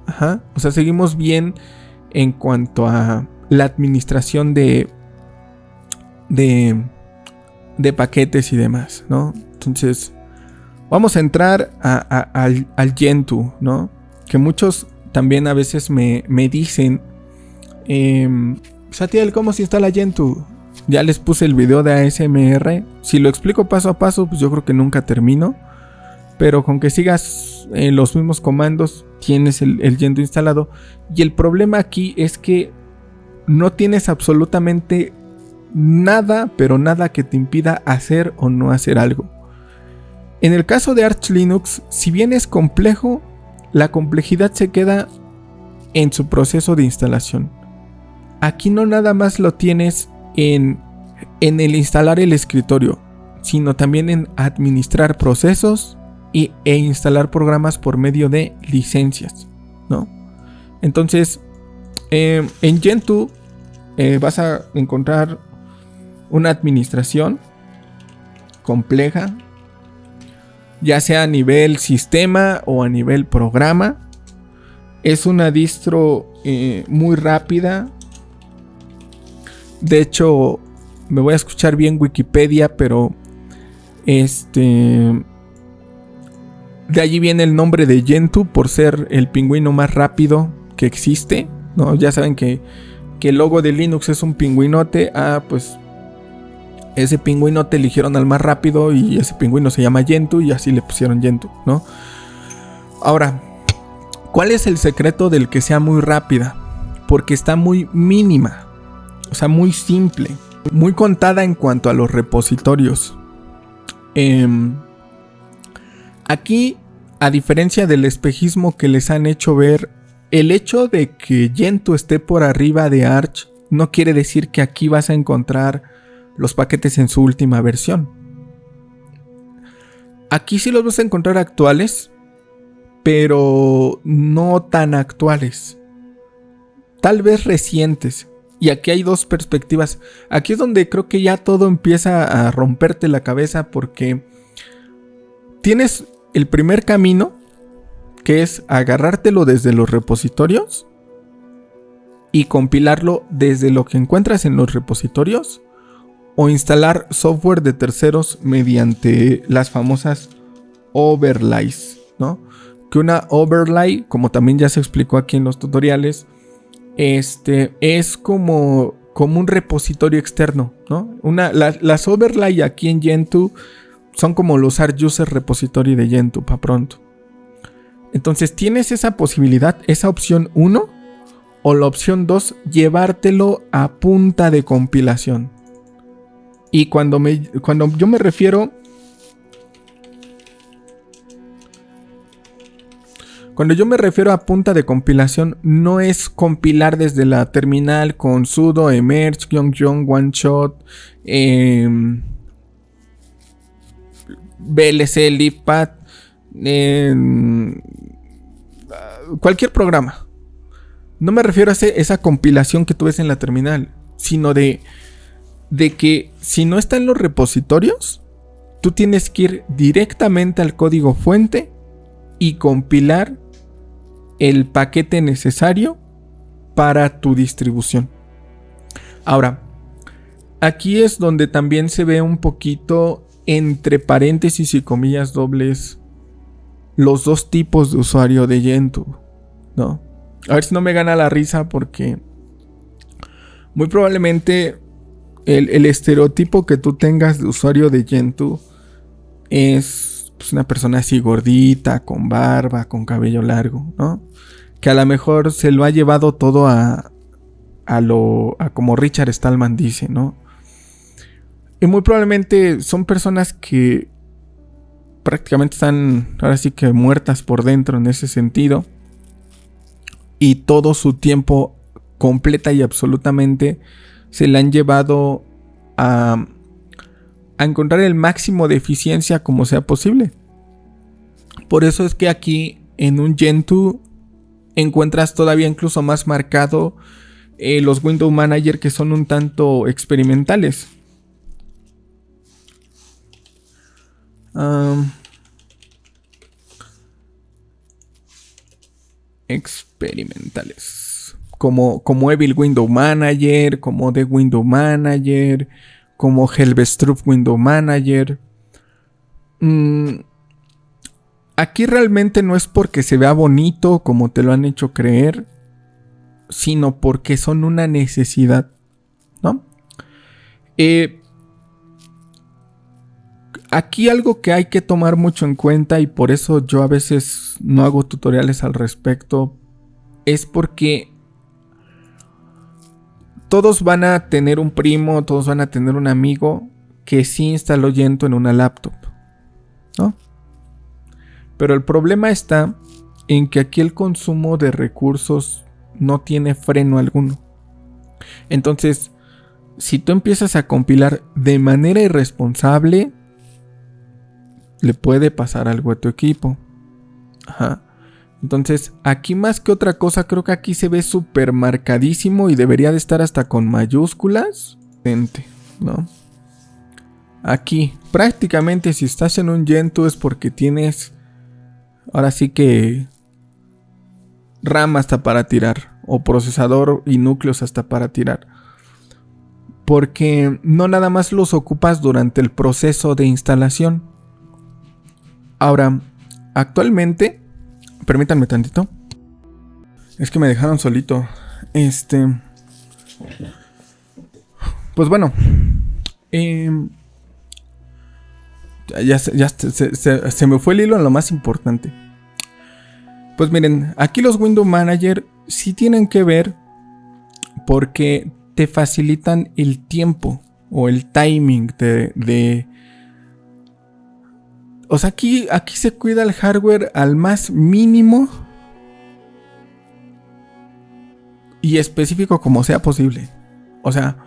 Ajá. O sea, seguimos bien en cuanto a la administración de paquetes y demás, ¿no? Entonces, vamos a entrar al Gentoo, ¿no? Que muchos también a veces me dicen, Satiel, ¿cómo se instala Gentoo? Ya les puse el video de ASMR. Si lo explico paso a paso, pues yo creo que nunca termino. Pero con que sigas los mismos comandos, tienes el Gentoo instalado. Y el problema aquí es que no tienes absolutamente nada, pero nada que te impida hacer o no hacer algo. En el caso de Arch Linux, si bien es complejo, la complejidad se queda en su proceso de instalación. Aquí no nada más lo tienes en el instalar el escritorio, sino también en administrar procesos e instalar programas por medio de licencias, ¿no? Entonces, en Gentoo vas a encontrar una administración compleja, ya sea a nivel sistema o a nivel programa. Es una distro muy rápida. De hecho, me voy a escuchar bien Wikipedia, pero de allí viene el nombre de Gentoo, por ser el pingüino más rápido que existe, ¿no? Ya saben que el logo de Linux es un pingüinote. Pues ese pingüinote eligieron al más rápido y ese pingüino se llama Gentoo y así le pusieron Gentoo, ¿no? Ahora, ¿cuál es el secreto del que sea muy rápida? Porque está muy mínima, o sea, muy simple, muy contada en cuanto a los repositorios. Aquí, a diferencia del espejismo que les han hecho ver, el hecho de que Gentoo esté por arriba de Arch no quiere decir que aquí vas a encontrar los paquetes en su última versión. Aquí sí los vas a encontrar actuales, pero no tan actuales. Tal vez recientes. Y aquí hay dos perspectivas. Aquí es donde creo que ya todo empieza a romperte la cabeza, porque tienes el primer camino, que es agarrártelo desde los repositorios y compilarlo desde lo que encuentras en los repositorios, o instalar software de terceros mediante las famosas overlays, ¿no? Que una overlay, como también ya se explicó aquí en los tutoriales, es como un repositorio externo, ¿no? Las overlay aquí en Gentoo son como los Arch User Repository de Gentoo, para pronto. Entonces tienes esa posibilidad, esa opción 1, o la opción 2, llevártelo a punta de compilación. Y cuando yo me refiero a punta de compilación, no es compilar desde la terminal con sudo emerge --one shot VLC libpad, cualquier programa. No me refiero a esa compilación que tú ves en la terminal, sino de que si no está en los repositorios, tú tienes que ir directamente al código fuente y compilar el paquete necesario para tu distribución. Ahora, aquí es donde también se ve un poquito entre paréntesis y comillas dobles los dos tipos de usuario de Gentoo, ¿no? A ver si no me gana la risa, porque muy probablemente el estereotipo que tú tengas de usuario de Gentoo es pues una persona así gordita, con barba, con cabello largo, ¿no? Que a lo mejor se lo ha llevado todo a como Richard Stallman dice, ¿no? Y muy probablemente son personas que prácticamente están ahora sí que muertas por dentro en ese sentido. Y todo su tiempo completa y absolutamente se le han llevado a encontrar el máximo de eficiencia como sea posible. Por eso es que aquí en un Gentoo encuentras todavía incluso más marcado los Window Manager, que son un tanto experimentales. Experimentales. Como Evil Window Manager, como The Window Manager, como Helvestrup Window Manager. Aquí realmente no es porque se vea bonito como te lo han hecho creer, sino porque son una necesidad, ¿no? Aquí algo que hay que tomar mucho en cuenta, y por eso yo a veces no hago tutoriales al respecto, es porque todos van a tener un primo, todos van a tener un amigo que sí instaló Gentoo en una laptop, ¿no? Pero el problema está en que aquí el consumo de recursos no tiene freno alguno. Entonces, si tú empiezas a compilar de manera irresponsable, le puede pasar algo a tu equipo. Ajá. Entonces, aquí más que otra cosa, creo que aquí se ve súper marcadísimo y debería de estar hasta con mayúsculas, ¿no? Aquí, prácticamente si estás en un Gentoo es porque tienes, ahora sí que, RAM hasta para tirar, o procesador y núcleos hasta para tirar. Porque no nada más los ocupas durante el proceso de instalación. Ahora, actualmente, permítanme tantito. Es que me dejaron solito. Pues bueno. Se me fue el hilo en lo más importante. Pues miren, aquí los Window Manager sí tienen que ver porque te facilitan el tiempo o el timing de o sea, aquí se cuida el hardware al más mínimo y específico como sea posible. O sea,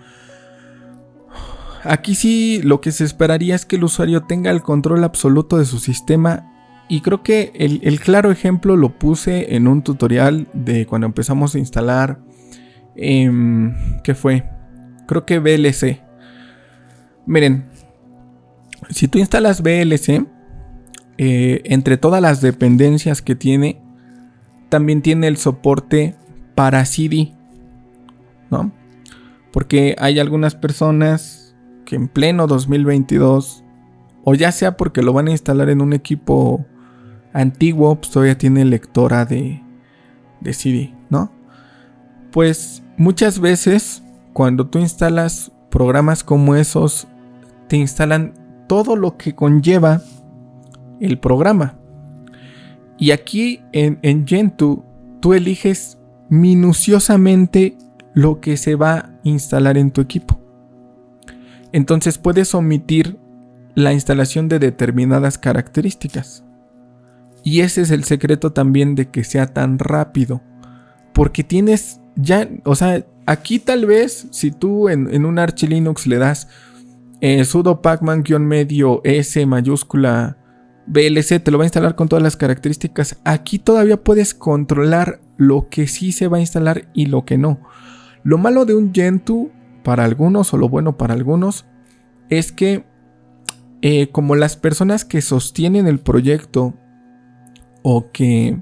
aquí sí lo que se esperaría es que el usuario tenga el control absoluto de su sistema. Y creo que el claro ejemplo lo puse en un tutorial de cuando empezamos a instalar. ¿Qué fue? Creo que VLC. Miren, si tú instalas VLC, entre todas las dependencias que tiene, también tiene el soporte para CD, ¿no? Porque hay algunas personas que en pleno 2022, o ya sea porque lo van a instalar en un equipo antiguo, pues todavía tiene lectora de CD, ¿no? Pues muchas veces cuando tú instalas programas como esos, te instalan todo lo que conlleva el programa. Y aquí en Gentoo tú eliges minuciosamente lo que se va a instalar en tu equipo. Entonces puedes omitir la instalación de determinadas características. Y ese es el secreto también de que sea tan rápido. Porque tienes ya, o sea, aquí tal vez si tú en un Arch Linux le das sudo pacman-medio S mayúscula VLC, te lo va a instalar con todas las características. Aquí todavía puedes controlar lo que sí se va a instalar y lo que no. Lo malo de un Gentoo para algunos, o lo bueno para algunos, es que como las personas que sostienen el proyecto o que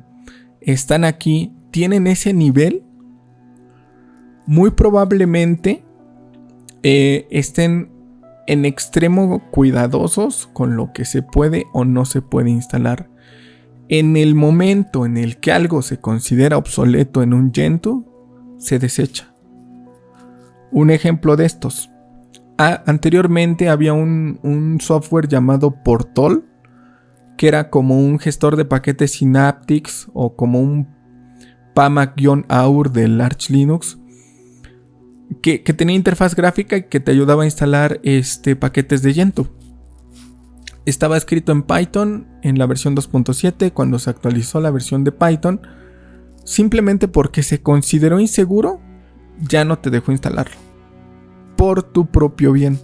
están aquí tienen ese nivel, muy probablemente estén en extremo cuidadosos con lo que se puede o no se puede instalar. En el momento en el que algo se considera obsoleto en un Gentoo, se desecha. Un ejemplo de estos. Anteriormente había un software llamado Portol, que era como un gestor de paquetes Synaptics o como un PAMAC-AUR del Arch Linux, que tenía interfaz gráfica y que te ayudaba a instalar paquetes de Gentoo. estaba escrito en Python en la versión 2.7 cuando se actualizó la versión de Python. Simplemente porque se consideró inseguro, ya no te dejó instalarlo. Por tu propio bien.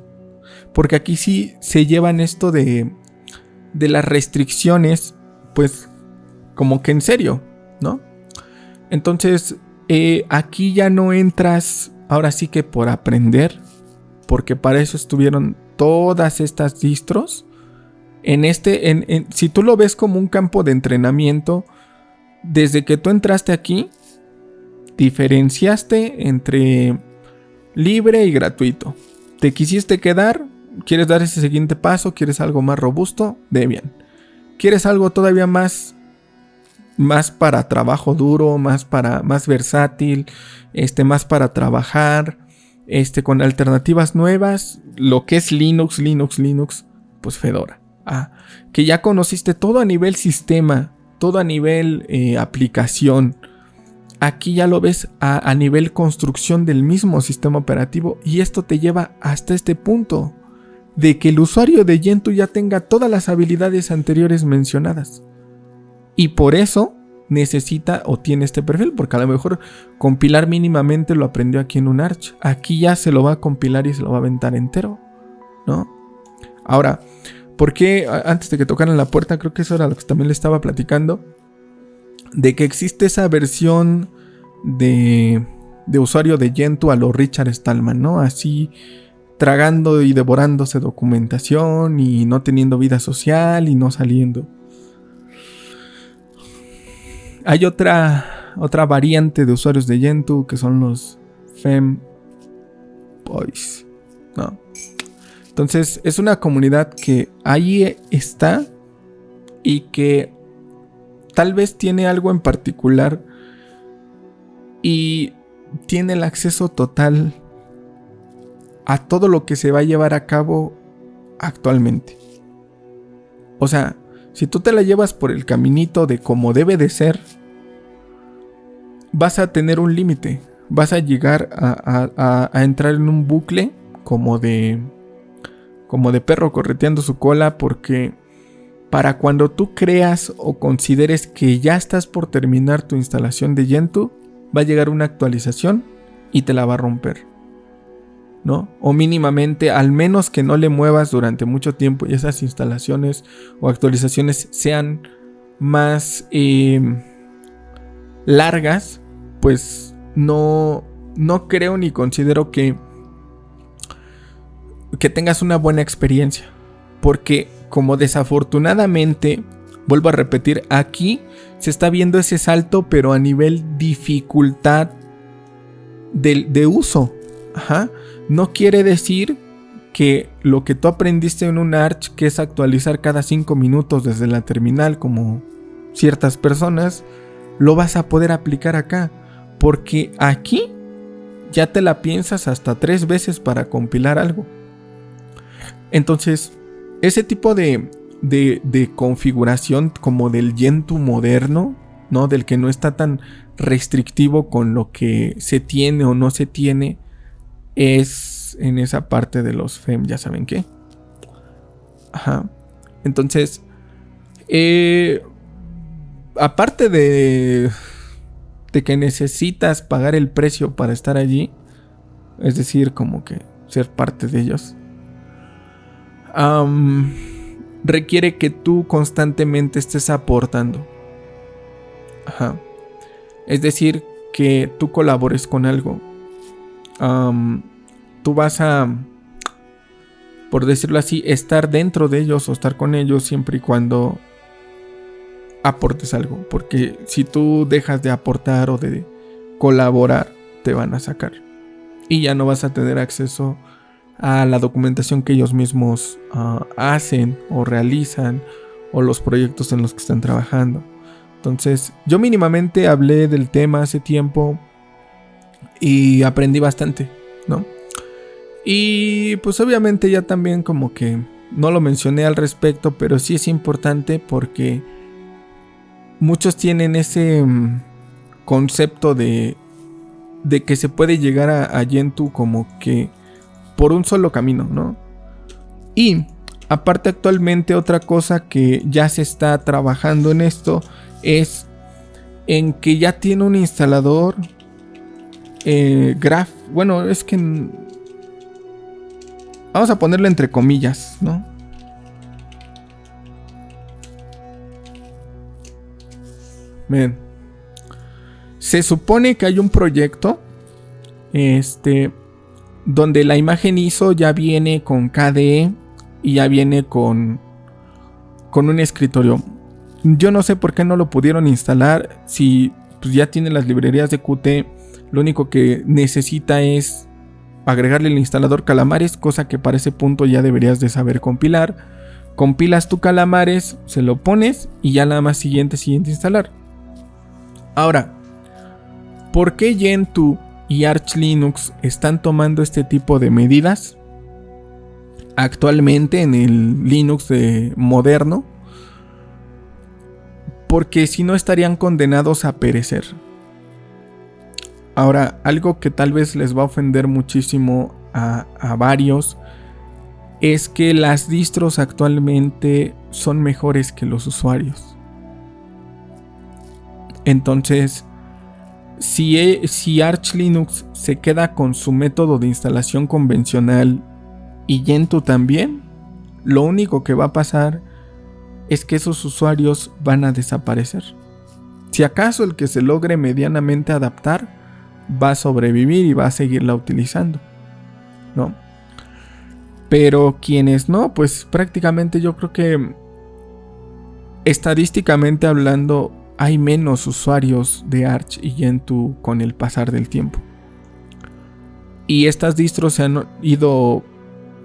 Porque aquí sí se llevan esto de las restricciones, pues como que en serio, ¿no? Entonces, aquí ya no entras, ahora sí que por aprender, porque para eso estuvieron todas estas distros. Si tú lo ves como un campo de entrenamiento, desde que tú entraste aquí, diferenciaste entre libre y gratuito. Te quisiste quedar, quieres dar ese siguiente paso, quieres algo más robusto, Debian. Quieres algo todavía más para trabajo duro, más versátil, más para trabajar, con alternativas nuevas, lo que es Linux, pues Fedora. Que ya conociste todo a nivel sistema, todo a nivel aplicación. Aquí ya lo ves a nivel construcción del mismo sistema operativo, y esto te lleva hasta este punto de que el usuario de Gentoo ya tenga todas las habilidades anteriores mencionadas. Y por eso necesita o tiene este perfil, porque a lo mejor compilar mínimamente lo aprendió aquí en un Arch. Aquí ya se lo va a compilar y se lo va a aventar entero, ¿no? Ahora, ¿por qué antes de que tocaran la puerta? Creo que eso era lo que también le estaba platicando, de que existe esa versión de usuario de Gentoo a lo Richard Stallman, ¿no? Así tragando y devorándose documentación y no teniendo vida social y no saliendo. Hay otra variante de usuarios de Gentoo que son los Femboys, ¿no? Entonces es una comunidad que ahí está y que tal vez tiene algo en particular y tiene el acceso total a todo lo que se va a llevar a cabo actualmente. O sea, si tú te la llevas por el caminito de como debe de ser, vas a tener un límite. Vas a llegar a entrar en un bucle como de perro correteando su cola, porque para cuando tú creas o consideres que ya estás por terminar tu instalación de Gentoo, va a llegar una actualización y te la va a romper, ¿no? O mínimamente, al menos que no le muevas durante mucho tiempo y esas instalaciones o actualizaciones sean más largas, pues no creo ni considero que tengas una buena experiencia. Porque como desafortunadamente, vuelvo a repetir, aquí se está viendo ese salto, pero a nivel dificultad de uso. No quiere decir que lo que tú aprendiste en un Arch, que es actualizar cada 5 minutos desde la terminal como ciertas personas, lo vas a poder aplicar acá. Porque aquí ya te la piensas hasta 3 veces para compilar algo. Entonces, ese tipo de configuración como del Gentoo moderno, ¿no? Del que no está tan restrictivo con lo que se tiene o no se tiene, es en esa parte de los FEM, ya saben qué. Entonces, aparte de que necesitas pagar el precio para estar allí, es decir, como que ser parte de ellos, requiere que tú constantemente estés aportando. Es decir, que tú colabores con algo. Tú vas a, por decirlo así, estar dentro de ellos o estar con ellos siempre y cuando aportes algo. Porque si tú dejas de aportar o de colaborar, te van a sacar. Y ya no vas a tener acceso a la documentación que ellos mismos hacen o realizan, o los proyectos en los que están trabajando. Entonces, yo mínimamente hablé del tema hace tiempo y aprendí bastante, ¿no? Y pues obviamente ya también como que no lo mencioné al respecto, pero sí es importante porque muchos tienen ese concepto de que se puede llegar a Gentoo como que por un solo camino, ¿no? Y Aparte, actualmente otra cosa que ya se está trabajando en esto es en que ya tiene un instalador bueno, es que vamos a ponerlo entre comillas, ¿no? Miren, se supone que hay un proyecto donde la imagen ISO ya viene con KDE y ya viene con un escritorio. Yo no sé por qué no lo pudieron instalar. Si pues, ya tiene las librerías de Qt, lo único que necesita es agregarle el instalador Calamares, cosa que para ese punto ya deberías de saber compilar. Compilas tu Calamares, se lo pones y ya nada más siguiente instalar. Ahora, ¿por qué Gentoo y Arch Linux están tomando este tipo de medidas actualmente en el Linux moderno? Porque si no estarían condenados a perecer. Ahora, algo que tal vez les va a ofender muchísimo a varios es que las distros actualmente son mejores que los usuarios. Entonces, si Arch Linux se queda con su método de instalación convencional y Gentoo también, lo único que va a pasar es que esos usuarios van a desaparecer. Si acaso el que se logre medianamente adaptar va a sobrevivir y va a seguirla utilizando, ¿no? Pero quienes no, pues prácticamente yo creo que estadísticamente hablando hay menos usuarios de Arch y Gentoo con el pasar del tiempo. Y estas distros se han ido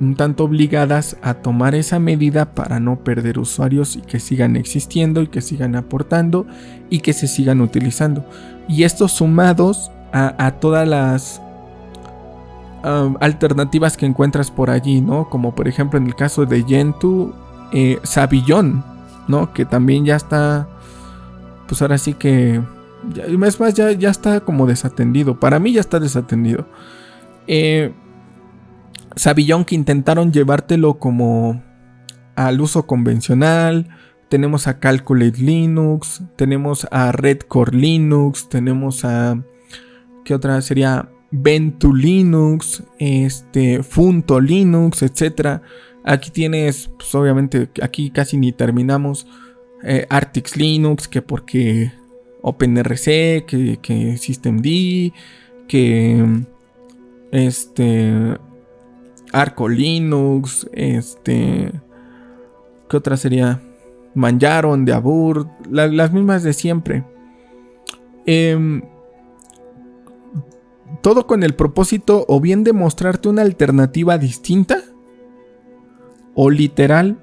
un tanto obligadas a tomar esa medida para no perder usuarios y que sigan existiendo y que sigan aportando y que se sigan utilizando. Y estos sumados a todas las alternativas que encuentras por allí, ¿no? Como por ejemplo en el caso de Gentoo, Savillon, ¿no? Que también ya está, pues ahora sí que, es más, ya está como desatendido. Para mí ya está desatendido. Savillon, que intentaron llevártelo como al uso convencional. Tenemos a Calculate Linux, tenemos a Red Core Linux, tenemos a, ¿qué otra sería? Ventu Linux, Funto Linux, etc. Aquí tienes, pues obviamente, aquí casi ni terminamos. Artix Linux, que porque OpenRC, que Systemd, que Arco Linux, ¿qué otra sería? Manjaro, Endeavour, las mismas de siempre. Todo con el propósito o bien de mostrarte una alternativa distinta, o literal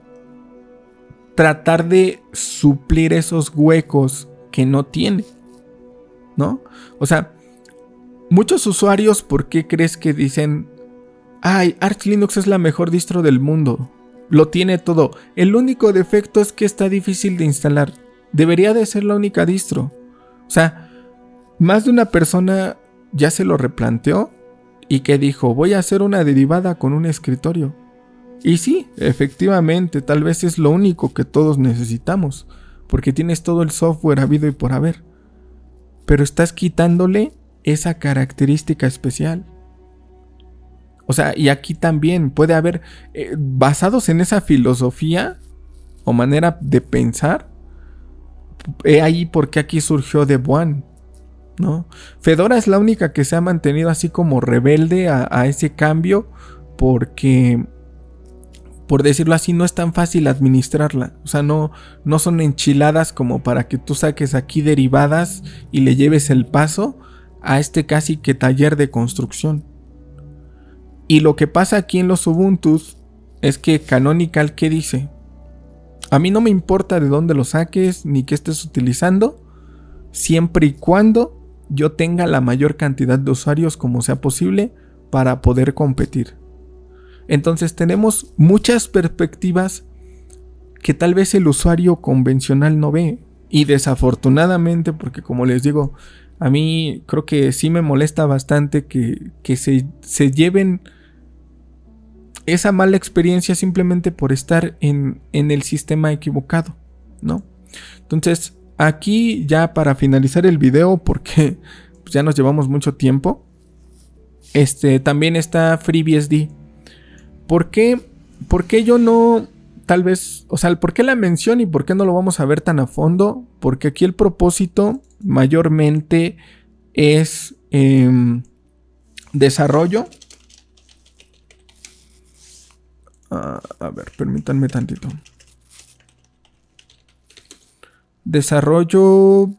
tratar de suplir esos huecos que no tiene, ¿no? O sea, muchos usuarios, ¿por qué crees que dicen: ay, Arch Linux es la mejor distro del mundo? Lo tiene todo. El único defecto es que está difícil de instalar. Debería de ser la única distro. O sea, más de una persona ya se lo replanteó y que dijo: voy a hacer una derivada con un escritorio. Y sí, efectivamente, tal vez es lo único que todos necesitamos, porque tienes todo el software habido y por haber. Pero estás quitándole esa característica especial. O sea, y aquí también puede haber, basados en esa filosofía o manera de pensar, ahí porque aquí surgió Devuan, ¿no? Fedora es la única que se ha mantenido así como rebelde a ese cambio, porque, por decirlo así, no es tan fácil administrarla. O sea, no son enchiladas como para que tú saques aquí derivadas y le lleves el paso a casi que taller de construcción. Y lo que pasa aquí en los Ubuntus es que Canonical, ¿qué dice? A mí no me importa de dónde lo saques ni qué estés utilizando, siempre y cuando yo tenga la mayor cantidad de usuarios como sea posible para poder competir. Entonces tenemos muchas perspectivas que tal vez el usuario convencional no ve. Y desafortunadamente, porque como les digo, a mí creo que sí me molesta bastante que se lleven esa mala experiencia simplemente por estar en el sistema equivocado, ¿no? Entonces, aquí ya para finalizar el video, porque pues, ya nos llevamos mucho tiempo, también está FreeBSD. ¿Por qué yo no, tal vez, o sea, por qué la mención y por qué no lo vamos a ver tan a fondo? Porque aquí el propósito mayormente es desarrollo. A ver, permítanme tantito. Desarrollo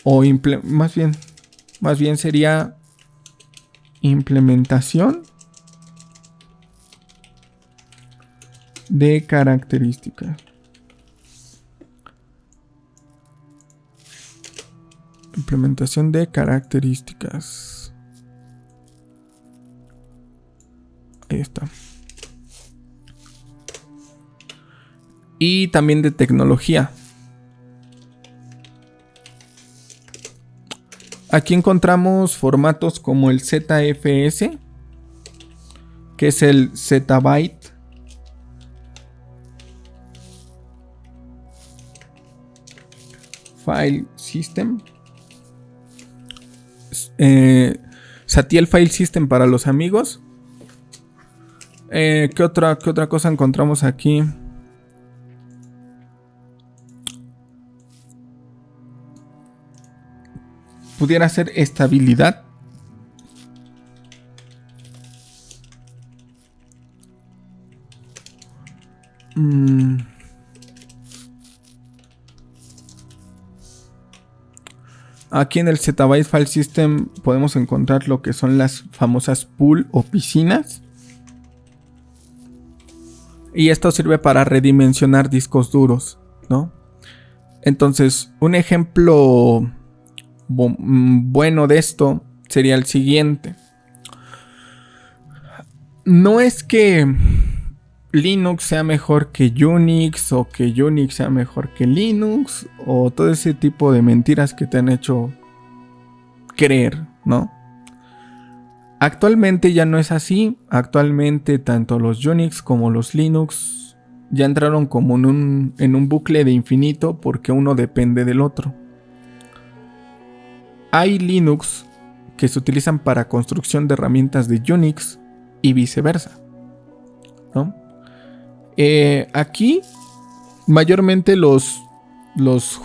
o más bien sería implementación de características. Implementación de características. Ahí está. Y también de tecnología. Aquí encontramos formatos como el ZFS, que es el Zettabyte. File System. Satiel File System para los amigos. ¿Qué otra cosa encontramos aquí? Pudiera ser estabilidad. Aquí en el Zettabyte File System podemos encontrar lo que son las famosas pool o piscinas. Y esto sirve para redimensionar discos duros, ¿no? Entonces, un ejemplo bueno de esto sería el siguiente. No es que Linux sea mejor que Unix o que Unix sea mejor que Linux o todo ese tipo de mentiras que te han hecho creer, ¿no? Actualmente ya no es así. Actualmente tanto los Unix como los Linux ya entraron como en un bucle de infinito porque uno depende del otro. Hay Linux que se utilizan para construcción de herramientas de Unix y viceversa, ¿no? Aquí mayormente los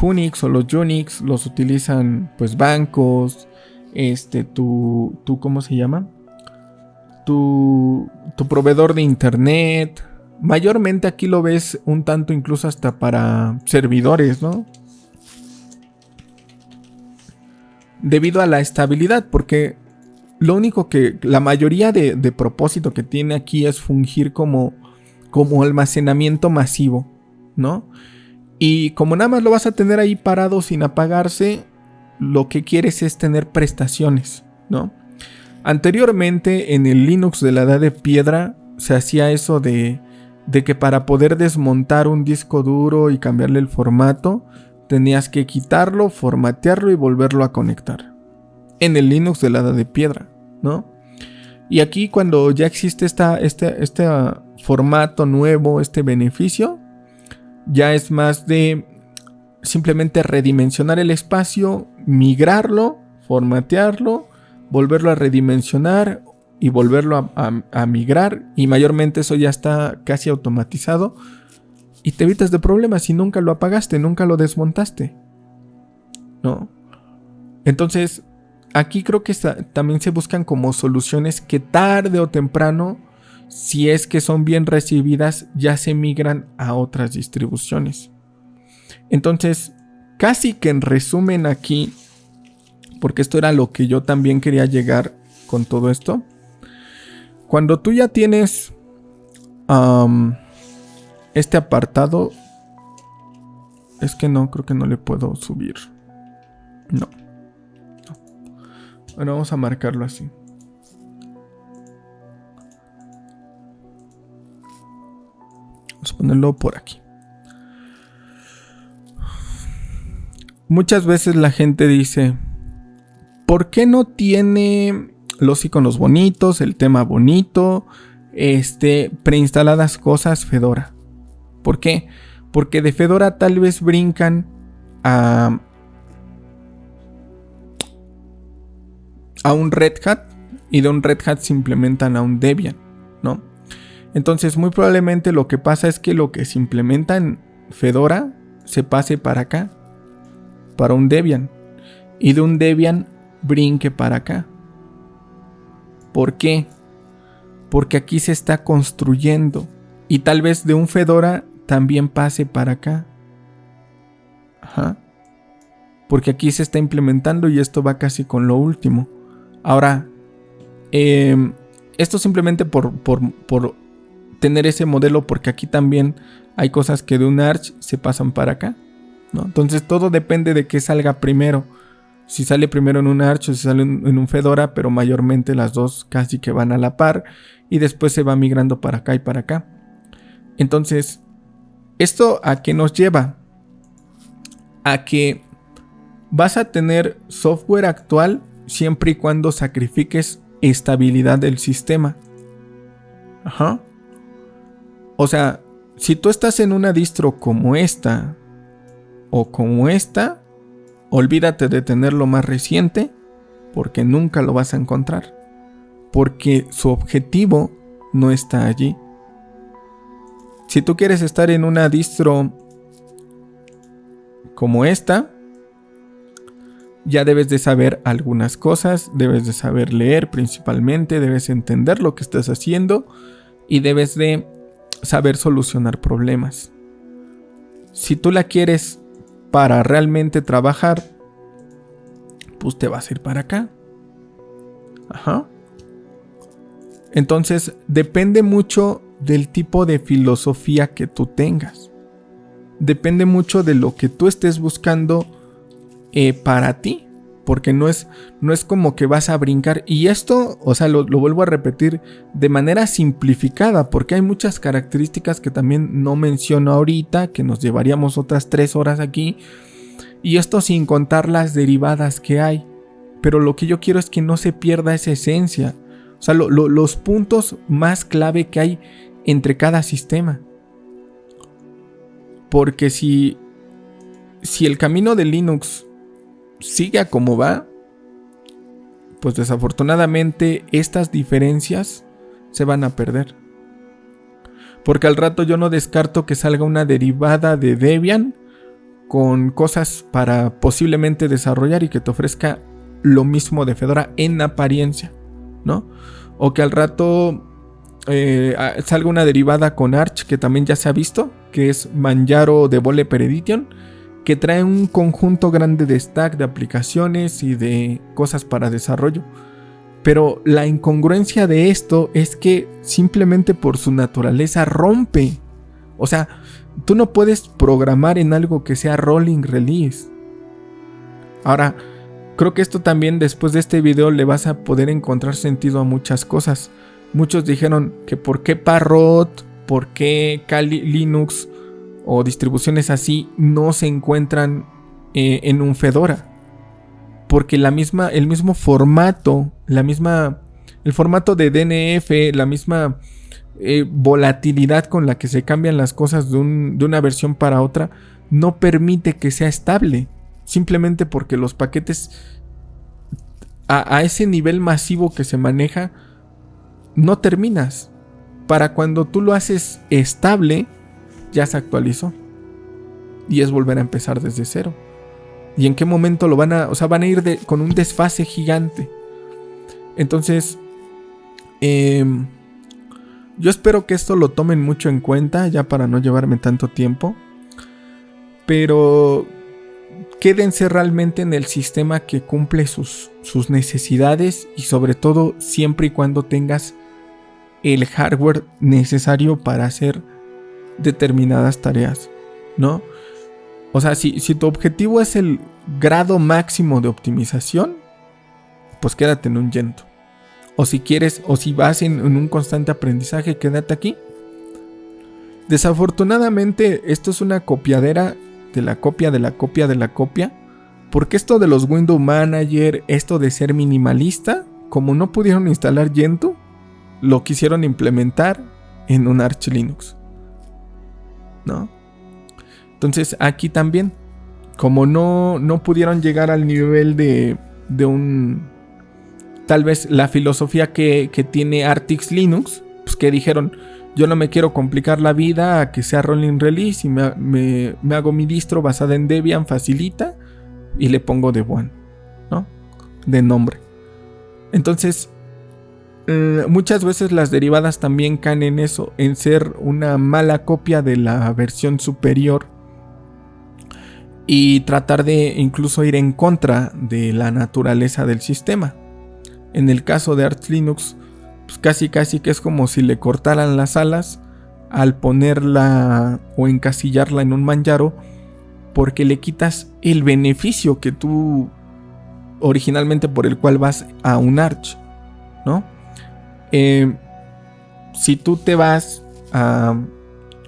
Unix o los Unix los utilizan pues bancos, ¿cómo se llama? Tu proveedor de internet. Mayormente aquí lo ves un tanto incluso hasta para servidores, ¿no? Debido a la estabilidad, porque lo único que la mayoría de propósito que tiene aquí es fungir como almacenamiento masivo, ¿no? Y como nada más lo vas a tener ahí parado sin apagarse, lo que quieres es tener prestaciones, ¿no? Anteriormente en el Linux de la Edad de Piedra se hacía eso de que para poder desmontar un disco duro y cambiarle el formato, tenías que quitarlo, formatearlo y volverlo a conectar. En el Linux de la Edad de Piedra, ¿no? Y aquí cuando ya existe este formato nuevo, este beneficio, ya es más de simplemente redimensionar el espacio, migrarlo, formatearlo, volverlo a redimensionar y volverlo a migrar. Y mayormente eso ya está casi automatizado. Y te evitas de problemas si nunca lo apagaste, nunca lo desmontaste, ¿no? Entonces, aquí creo que también se buscan como soluciones que tarde o temprano, si es que son bien recibidas, ya se migran a otras distribuciones. Entonces, casi que en resumen aquí, porque esto era lo que yo también quería llegar con todo esto. Cuando tú ya tienes este apartado, es que no, creo que no le puedo subir. No. Bueno, vamos a marcarlo así. Vamos a ponerlo por aquí. Muchas veces la gente dice, ¿por qué no tiene los iconos bonitos, el tema bonito, preinstaladas cosas Fedora. ¿Por qué? Porque de Fedora tal vez brincan a un Red Hat y de un Red Hat se implementan a un Debian, ¿no? Entonces muy probablemente lo que pasa es que lo que se implementa en Fedora se pase para acá, para un Debian, y de un Debian brinque para acá. ¿Por qué? Porque aquí se está construyendo y tal vez de un Fedora también pase para acá. Ajá. Porque aquí se está implementando y esto va casi con lo último. Ahora, esto simplemente por tener ese modelo, porque aquí también hay cosas que de un Arch se pasan para acá, ¿no? Entonces todo depende de qué salga primero. Si sale primero en un Arch o si sale en un Fedora, pero mayormente las dos casi que van a la par y después se va migrando para acá y para acá. Entonces, ¿esto a qué nos lleva? A que vas a tener software actual siempre y cuando sacrifiques estabilidad del sistema. Ajá. O sea, si tú estás en una distro como esta o como esta, olvídate de tener lo más reciente porque nunca lo vas a encontrar. Porque su objetivo no está allí. Si tú quieres estar en una distro como esta, ya debes de saber algunas cosas, debes de saber leer principalmente, debes entender lo que estás haciendo y debes de saber solucionar problemas. Si tú la quieres para realmente trabajar, pues te vas a ir para acá. Ajá. Entonces depende mucho del tipo de filosofía que tú tengas. Depende mucho de lo que tú estés buscando para ti. Porque no es como que vas a brincar. Y esto, o sea, lo vuelvo a repetir de manera simplificada. Porque hay muchas características que también no menciono ahorita. Que nos llevaríamos otras 3 horas aquí. Y esto sin contar las derivadas que hay. Pero lo que yo quiero es que no se pierda esa esencia. O sea, los puntos más clave que hay entre cada sistema. Porque si el camino de Linux sigue a como va, pues desafortunadamente estas diferencias se van a perder. Porque al rato yo no descarto que salga una derivada de Debian con cosas para posiblemente desarrollar y que te ofrezca lo mismo de Fedora en apariencia, ¿no? O que al rato salga una derivada con Arch, que también ya se ha visto, que es Manjaro Developer Edition, que trae un conjunto grande de stack, de aplicaciones y de cosas para desarrollo. Pero la incongruencia de esto es que simplemente por su naturaleza rompe. O sea, tú no puedes programar en algo que sea rolling release. Ahora, creo que esto también después de este video le vas a poder encontrar sentido a muchas cosas. Muchos dijeron que por qué Parrot, por qué Kali Linux o distribuciones así no se encuentran en un Fedora. Porque el mismo formato, el formato de DNF, la misma volatilidad con la que se cambian las cosas de una versión para otra, no permite que sea estable. Simplemente porque los paquetes a ese nivel masivo que se maneja, no terminas. Para cuando tú lo haces estable, ya se actualizó. Y es volver a empezar desde cero. ¿Y en qué momento lo van a...? O sea, van a ir con un desfase gigante. Entonces, yo espero que esto lo tomen mucho en cuenta, ya para no llevarme tanto tiempo. Pero quédense realmente en el sistema que cumple sus necesidades y sobre todo siempre y cuando tengas el hardware necesario para hacer determinadas tareas, ¿no? O sea, si tu objetivo es el grado máximo de optimización, pues quédate en un Gentoo. O si quieres, o si vas en un constante aprendizaje, quédate aquí. Desafortunadamente, esto es una copiadera de la copia de la copia de la copia. Porque esto de los Window Manager, esto de ser minimalista, como no pudieron instalar Gentoo, lo quisieron implementar en un Arch Linux, ¿no? Entonces aquí también, como no pudieron llegar al nivel de un... Tal vez la filosofía que tiene Artix Linux, pues que dijeron, yo no me quiero complicar la vida a que sea rolling release y me hago mi distro basada en Debian, facilita, y le pongo Devuan, ¿no? De nombre. Entonces, muchas veces las derivadas también caen en eso, en ser una mala copia de la versión superior y tratar de incluso ir en contra de la naturaleza del sistema. En el caso de Arch Linux, pues casi que es como si le cortaran las alas al ponerla o encasillarla en un Manjaro, porque le quitas el beneficio que tú originalmente por el cual vas a un Arch, ¿no? Si tú te vas a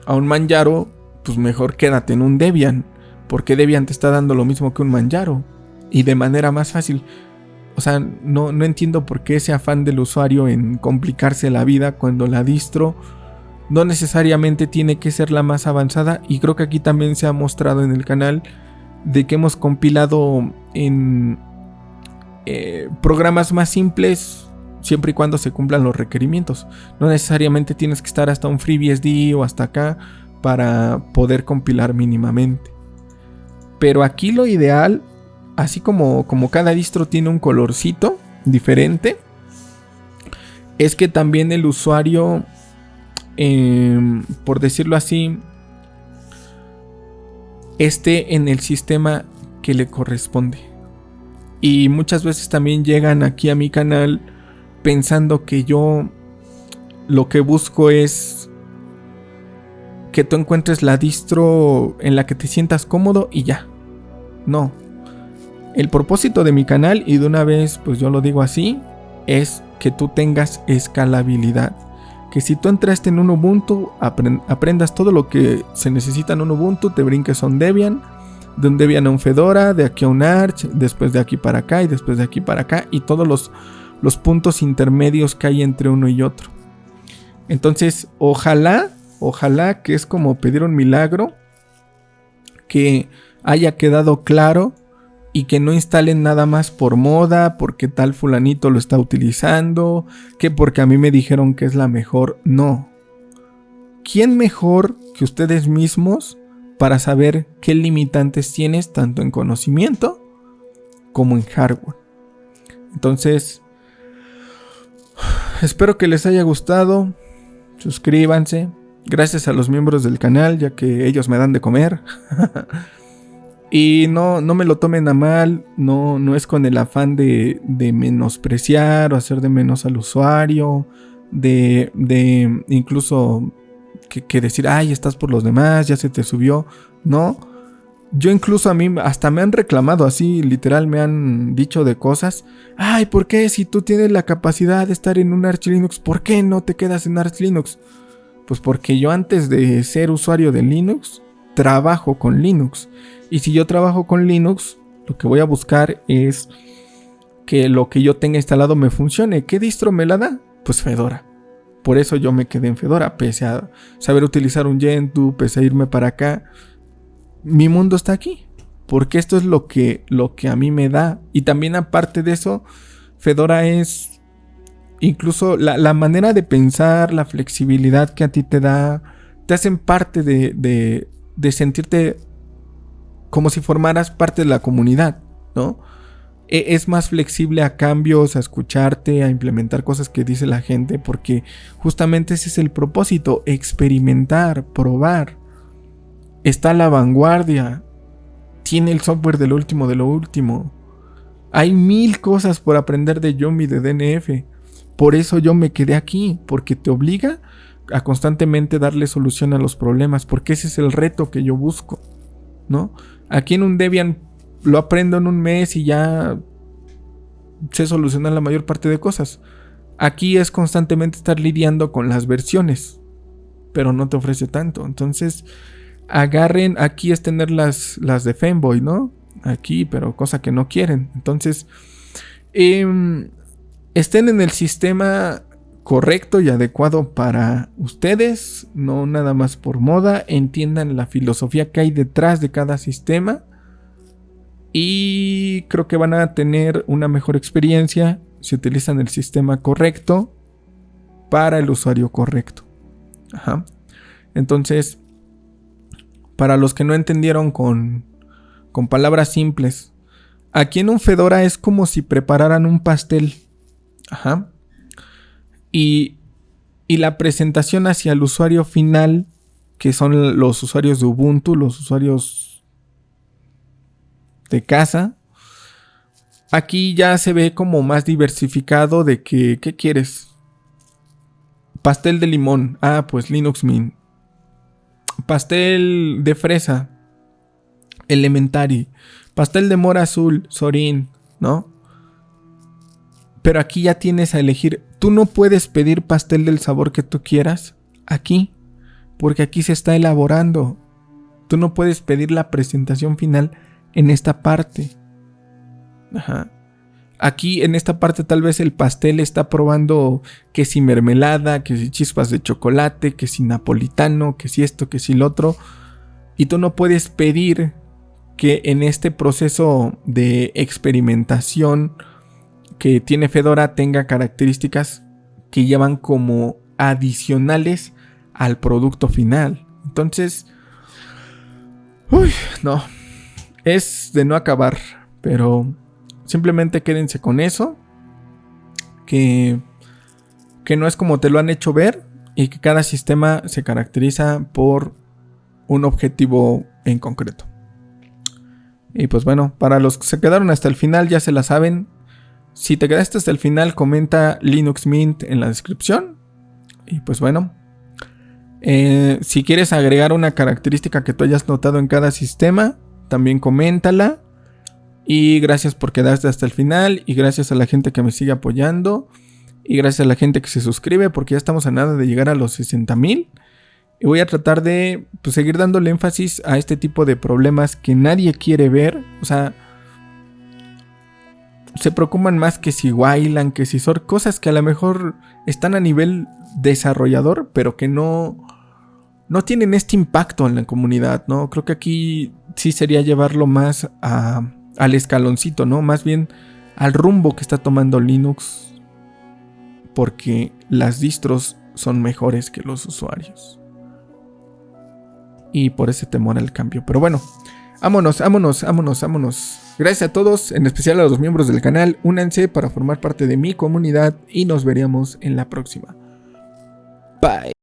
un Manjaro, pues mejor quédate en un Debian, porque Debian te está dando lo mismo que un Manjaro y de manera más fácil. O sea, no entiendo por qué ese afán del usuario en complicarse la vida cuando la distro no necesariamente tiene que ser la más avanzada. Y creo que aquí también se ha mostrado en el canal de que hemos compilado en programas más simples siempre y cuando se cumplan los requerimientos. No necesariamente tienes que estar hasta un FreeBSD o hasta acá para poder compilar mínimamente. Pero aquí lo ideal, así como cada distro tiene un colorcito diferente, es que también el usuario, por decirlo así, esté en el sistema que le corresponde. Y muchas veces también llegan aquí a mi canal pensando que yo lo que busco es que tú encuentres la distro en la que te sientas cómodo y ya. No. El propósito de mi canal, y de una vez pues yo lo digo así, es que tú tengas escalabilidad. Que si tú entraste en un Ubuntu, aprendas todo lo que se necesita en un Ubuntu, te brinques a un Debian, de un Debian a un Fedora, de aquí a un Arch, después de aquí para acá y después de aquí para acá, y todos los puntos intermedios que hay entre uno y otro. Entonces, ojalá que es como pedir un milagro, que haya quedado claro y que no instalen nada más por moda, porque tal fulanito lo está utilizando, que porque a mí me dijeron que es la mejor. No. ¿Quién mejor que ustedes mismos para saber qué limitantes tienes tanto en conocimiento como en hardware? Entonces, espero que les haya gustado. Suscríbanse. Gracias a los miembros del canal, ya que ellos me dan de comer. Y no me lo tomen a mal, no es con el afán de menospreciar o hacer de menos al usuario, de incluso que decir, ay, estás por los demás, ya se te subió. No, yo incluso a mí hasta me han reclamado así, literal me han dicho de cosas. Ay, ¿por qué si tú tienes la capacidad de estar en un Arch Linux, por qué no te quedas en Arch Linux? Pues porque yo antes de ser usuario de Linux, trabajo con Linux. Y si yo trabajo con Linux, lo que voy a buscar es que lo que yo tenga instalado me funcione. ¿Qué distro me la da? Pues Fedora. Por eso yo me quedé en Fedora, pese a saber utilizar un Gentoo, pese a irme para acá. Mi mundo está aquí, porque esto es lo que a mí me da. Y también aparte de eso, Fedora es incluso la manera de pensar, la flexibilidad que a ti te da, te hacen parte de sentirte como si formaras parte de la comunidad, ¿no? Es más flexible a cambios, a escucharte, a implementar cosas que dice la gente, porque justamente ese es el propósito, experimentar, probar. Está a la vanguardia, tiene el software de lo último. Hay 1000 cosas por aprender de Yum y de DNF. Por eso yo me quedé aquí, porque te obliga a constantemente darle solución a los problemas, porque ese es el reto que yo busco, ¿no? Aquí en un Debian lo aprendo en un mes y ya sé solucionar la mayor parte de cosas. Aquí es constantemente estar lidiando con las versiones, pero no te ofrece tanto. Entonces, agarren, aquí es tener las de Femboy, ¿no? Aquí, pero cosa que no quieren. Entonces, estén en el sistema correcto y adecuado para ustedes, no nada más por moda. Entiendan la filosofía que hay detrás de cada sistema y creo que van a tener una mejor experiencia si utilizan el sistema correcto para el usuario correcto. Ajá. Entonces, para los que no entendieron con palabras simples, aquí en un Fedora es como si prepararan un pastel. Ajá. Y la presentación hacia el usuario final, que son los usuarios de Ubuntu, los usuarios de casa, aquí ya se ve como más diversificado de que, ¿qué quieres? Pastel de limón, pues Linux Mint. Pastel de fresa, Elementary. Pastel de mora azul, Zorin, ¿no? Pero aquí ya tienes a elegir. Tú no puedes pedir pastel del sabor que tú quieras aquí, porque aquí se está elaborando. Tú no puedes pedir la presentación final en esta parte. Ajá. Aquí en esta parte tal vez el pastel está probando que si mermelada, que si chispas de chocolate, que si napolitano, que si esto, que si lo otro. Y tú no puedes pedir que en este proceso de experimentación que tiene Fedora tenga características que llevan como adicionales al producto final. Entonces, no, es de no acabar, pero simplemente quédense con eso, que no es como te lo han hecho ver y que cada sistema se caracteriza por un objetivo en concreto. Y pues bueno, para los que se quedaron hasta el final ya se la saben. Si te quedaste hasta el final, comenta Linux Mint en la descripción. Y pues bueno, si quieres agregar una característica que tú hayas notado en cada sistema, también coméntala. Y gracias por quedarte hasta el final. Y gracias a la gente que me sigue apoyando. Y gracias a la gente que se suscribe, porque ya estamos a nada de llegar a los 60,000. Y voy a tratar de seguir dándole énfasis a este tipo de problemas que nadie quiere ver. O sea, se preocupan más que si Wayland, que si son cosas que a lo mejor están a nivel desarrollador, pero que no tienen este impacto en la comunidad, ¿no? Creo que aquí sí sería llevarlo más al escaloncito, ¿no? Más bien al rumbo que está tomando Linux, porque las distros son mejores que los usuarios. Y por ese temor al cambio. Pero bueno, vámonos. Gracias a todos, en especial a los miembros del canal. Únanse para formar parte de mi comunidad y nos veríamos en la próxima. Bye.